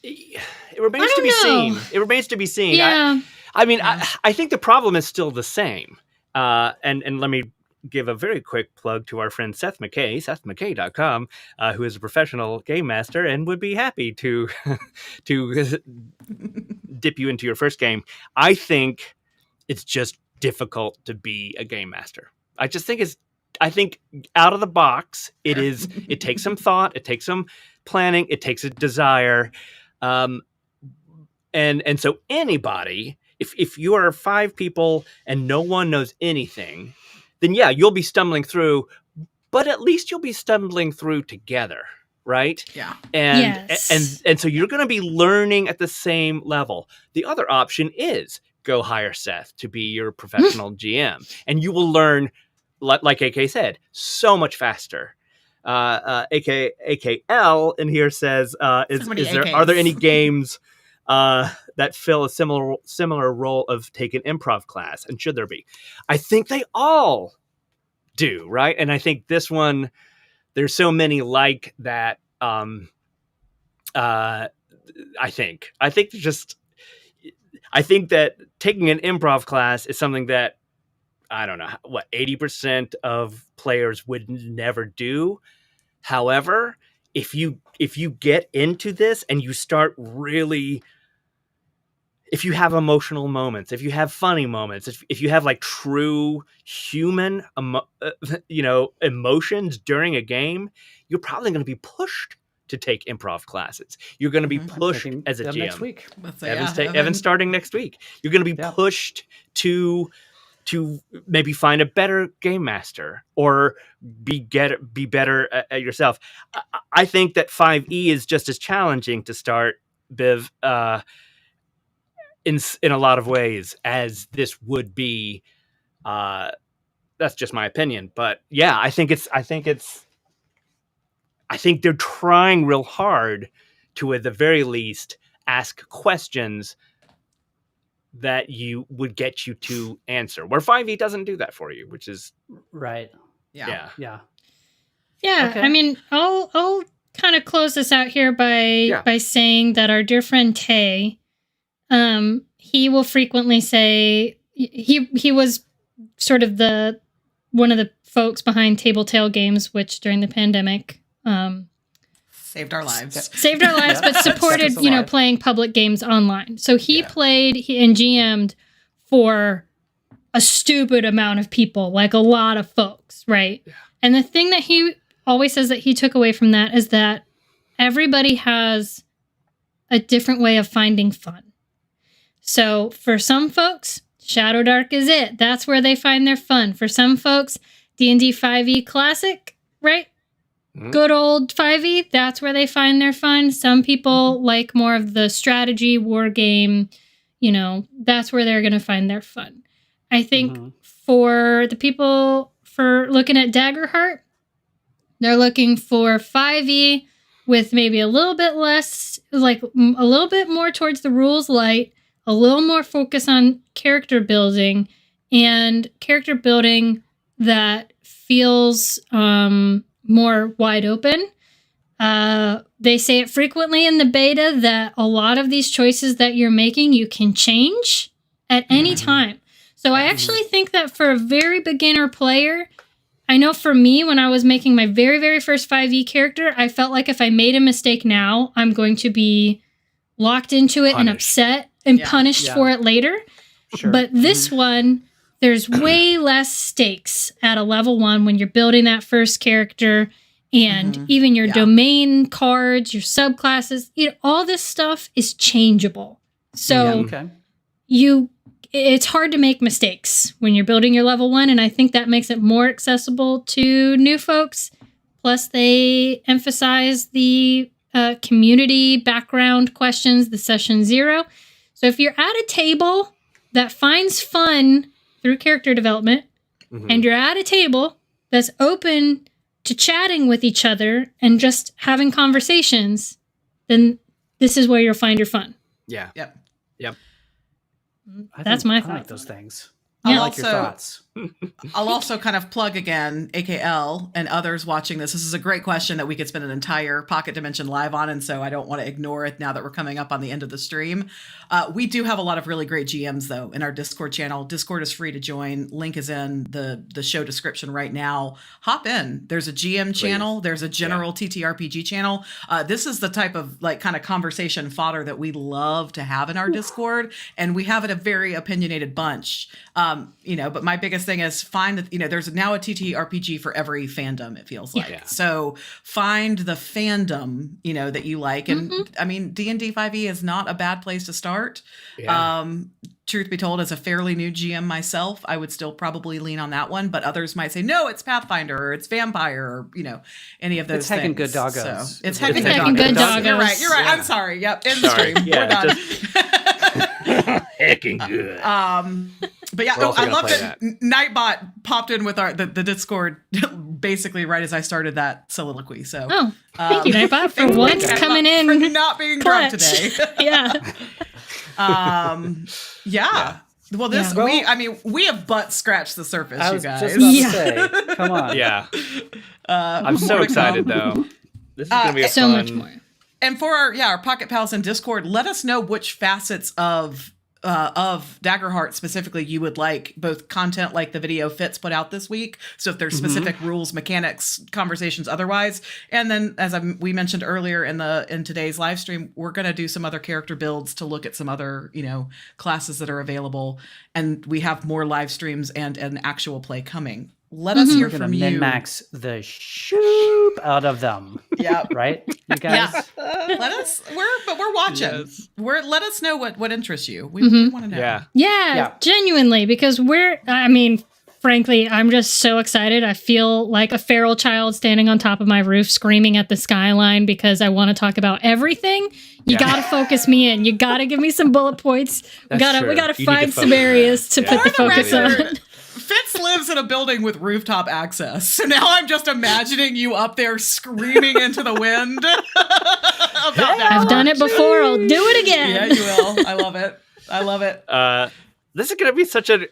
It remains to be seen. It remains to be seen. Yeah. I think the problem is still the same. And let me give a very quick plug to our friend Seth McKay, SethMcKay.com, who is a professional game master and would be happy to dip you into your first game. I think it's just difficult to be a game master. I think out of the box, it takes some thought, it takes some planning, it takes a desire. And so anybody, if you are 5 people and no one knows anything, then yeah, you'll be stumbling through, but at least you'll be stumbling through together, right? Yeah. And so you're going to be learning at the same level. The other option is go hire Seth to be your professional GM, and you will learn, like AK said, so much faster. AKL in here says, are there any games that fill a similar role of take an improv class, and should there be? I think they all do, right? And I think this one, there's so many like that. I think that taking an improv class is something that, I don't know, 80% of players would never do. However, if you get into this and you start really, if you have emotional moments, if you have funny moments, if you have like true human, emotions during a game, you're probably going to be pushed to take improv classes. You're going to be pushed as a GM. Next week. Evan's starting next week. You're going to be pushed to maybe find a better game master or be better at yourself. I think that 5e is just as challenging to start, Biv, in a lot of ways as this would be. That's just my opinion, but yeah, I think they're trying real hard to, at the very least, ask questions that you would get you to answer, where 5e doesn't do that for you, which is right. Yeah. Okay. I mean, I'll kind of close this out here by saying that our dear friend Tay, he will frequently say he was sort of one of the folks behind Table Tale Games, which during the pandemic saved our lives, but supported playing public games online. So he played and GM'd for a stupid amount of people, like a lot of folks, right? Yeah. And the thing that he always says that he took away from that is that everybody has a different way of finding fun. So for some folks, Shadow Dark is it. That's where they find their fun. For some folks, D&D 5e Classic, right? Good old 5e, that's where they find their fun. Some people like more of the strategy war game, that's where they're going to find their fun. I think for the people for looking at Daggerheart, they're looking for 5e with maybe a little bit less, like a little bit more towards the rules light, a little more focus on character building, and character building that feels more wide open. They say it frequently in the beta that a lot of these choices that you're making, you can change at any time. So I actually think that for a very beginner player, I know for me, when I was making my very, very first 5e character, I felt like if I made a mistake now, I'm going to be locked into it and upset and punished for it later. Sure. But this one, there's way less stakes at a level 1 when you're building that first character. And even your domain cards, your subclasses, all this stuff is changeable. So it's hard to make mistakes when you're building your level 1, and I think that makes it more accessible to new folks. Plus, they emphasize the community background questions, the session 0. So if you're at a table that finds fun through character development, and you're at a table that's open to chatting with each other and just having conversations, then this is where you'll find your fun. Yeah. Yep. That's my I thought. like those things. Yeah. I like your thoughts. I'll also kind of plug again, AKL and others watching this. This is a great question that we could spend an entire Pocket Dimension live on, and so I don't want to ignore it now that we're coming up on the end of the stream. We do have a lot of really great GMs, though, in our Discord channel. Discord is free to join. Link is in the show description right now. Hop in. There's a GM channel. There's a general TTRPG channel. This is the type of kind of conversation fodder that we love to have in our Discord, and we have it a very opinionated bunch. But my biggest thing is find that, there's now a TTRPG for every fandom, it feels like. Yeah. So find the fandom, that you like. And I mean, D&D 5e is not a bad place to start. Yeah. Truth be told, as a fairly new GM myself, I would still probably lean on that one, but others might say, no, it's Pathfinder or it's Vampire or, any of those It's things. heckin' good doggos. So, it's Heckin' heckin' good doggos. You're right. Yeah. I'm sorry. Yep. In the Sorry. stream. Yeah, We're done. Heckin' good. But yeah, We're also I gonna love play that Nightbot popped in with the Discord basically right as I started that soliloquy. So thank you, Nightbot, for once coming in for not being drunk clutch. today. Yeah. Well, we have butt scratched the surface, I you was guys. just about to say, come on. Yeah. I'm so more to excited, come. though. This is going to be a so fun... much more. And for our Pocket Pals in Discord, let us know which facets of Daggerheart specifically you would like, both content like the video Fitz put out this week. So if there's specific rules, mechanics, conversations, otherwise, and then as we mentioned earlier in today's live stream, we're going to do some other character builds to look at some other classes that are available, and we have more live streams and an actual play coming. Let us hear We're from gonna you. min-max the shoop out of them. Yeah. Right? You guys? Yeah. We're watching. Yes. Let us know what interests you. We want to know. Yeah. Yeah, genuinely, because frankly, I'm just so excited. I feel like a feral child standing on top of my roof screaming at the skyline because I want to talk about everything. You gotta focus me in. You gotta give me some bullet points. We gotta You need find to some focus areas to put the focus on. Fitz lives in a building with rooftop access. So now I'm just imagining you up there screaming into the wind. About that. I've done it before. I'll do it again. Yeah, you will. I love it. I love it. This is going to be such an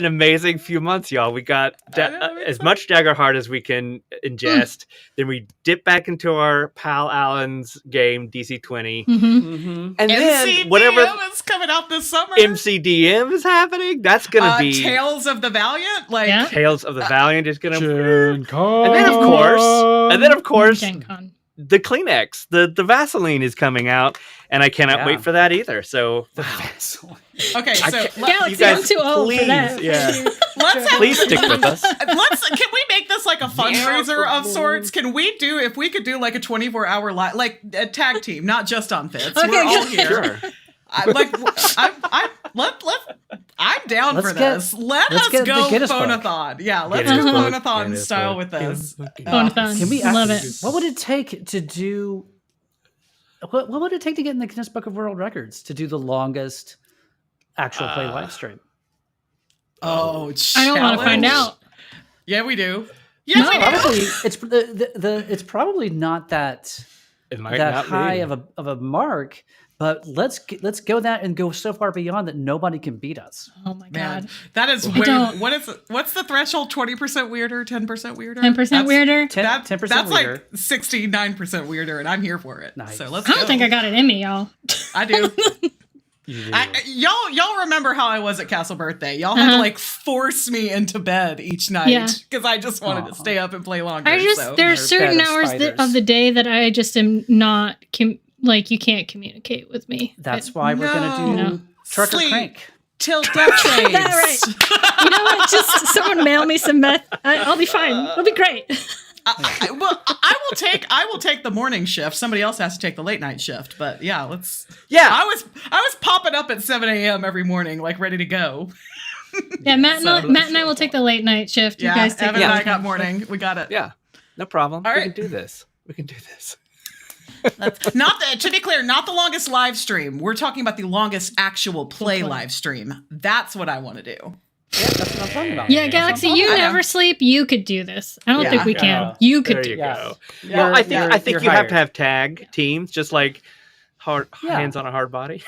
amazing few months, y'all. We got as much Daggerheart as we can ingest. Then we dip back into our pal Alan's game, DC 20. And then MCDM whatever is coming out this summer. MCDM is happening, that's going to be... Tales of the Valiant? Tales of the Valiant is going to... Gen Con. And then, of course, Gen Con. the Kleenex, the Vaseline is coming out, and I cannot wait for that either. So... The Vaseline. Okay, so Galaxy, you guys, I'm too old for that. Yeah. please stick with us. Can we make this like a fundraiser of sorts? If we could do like a 24-hour like a tag team, not just on Fitz. Okay, We're all good. here. Sure. I'm down for this. Let us get the go Guinness book. phonathon. Yeah, let's Guinness go book, phonathon Guinness style book. with this. Phonathon. Can we Love it. What would it take to do? What would it take to get in the Guinness Book of World Records to do the longest actual play live stream? Oh, I don't want to find challenge. out. Yeah, we do. Yeah, we do. Probably it's probably not that. that high of a mark. But let's go that and go so far beyond that nobody can beat us. Oh my God. That is weird. What's the threshold? 20% weirder? 10% weirder? 10% weirder? 10% that's weirder. Like 69% weirder, and I'm here for it. Nice. So let's I don't think I got it in me, y'all. I do. Y'all remember how I was at Castle Birthday? Y'all had to like force me into bed each night because I just wanted to stay up and play longer. There are certain hours of the day that I just am not you can't communicate with me. That's why we're gonna do Truck or Crank till death saves. That's right. You know what? Just someone mail me some meth. I'll be fine. It'll be great. I will take the morning shift. Somebody else has to take the late night shift. But yeah, I was popping up at 7 a.m. every morning, like ready to go. Yeah, Matt and I will take the late night shift. You guys take Evan and I got morning. We got it. Yeah, no problem. All right. We can do this. To be clear, not the longest live stream. We're talking about the longest actual play live stream. That's what I want to do. Yeah, that's what I'm talking about. Yeah, Galaxy, you never sleep. You could do this. I don't think we can. You could do go. Yeah, I think you have to have tag teams, just like hands on a hard body.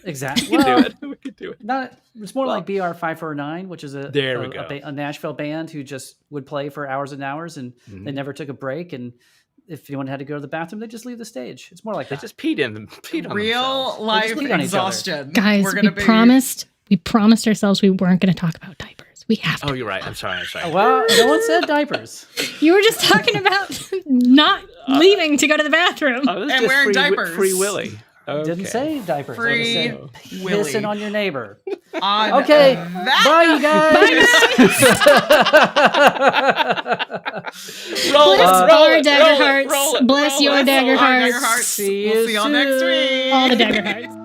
Exactly. We can do it. It's more like BR 549, which is a Nashville band who just would play for hours and hours, and they never took a break. And if anyone had to go to the bathroom, they just leave the stage. It's more like they just peed on real life exhaustion. Guys, we promised ourselves we weren't going to talk about diapers. We have to. Oh, you're right. I'm sorry. Well, no one said diapers. You were just talking about not leaving to go to the bathroom. And wearing diapers. Free Willy. Okay. Didn't say diapers. Free Willy. Pissing on your neighbor. Okay. Bye, you guys. Bless our Daggerhearts. Bless your Daggerhearts. We'll see y'all next week. All the Daggerhearts.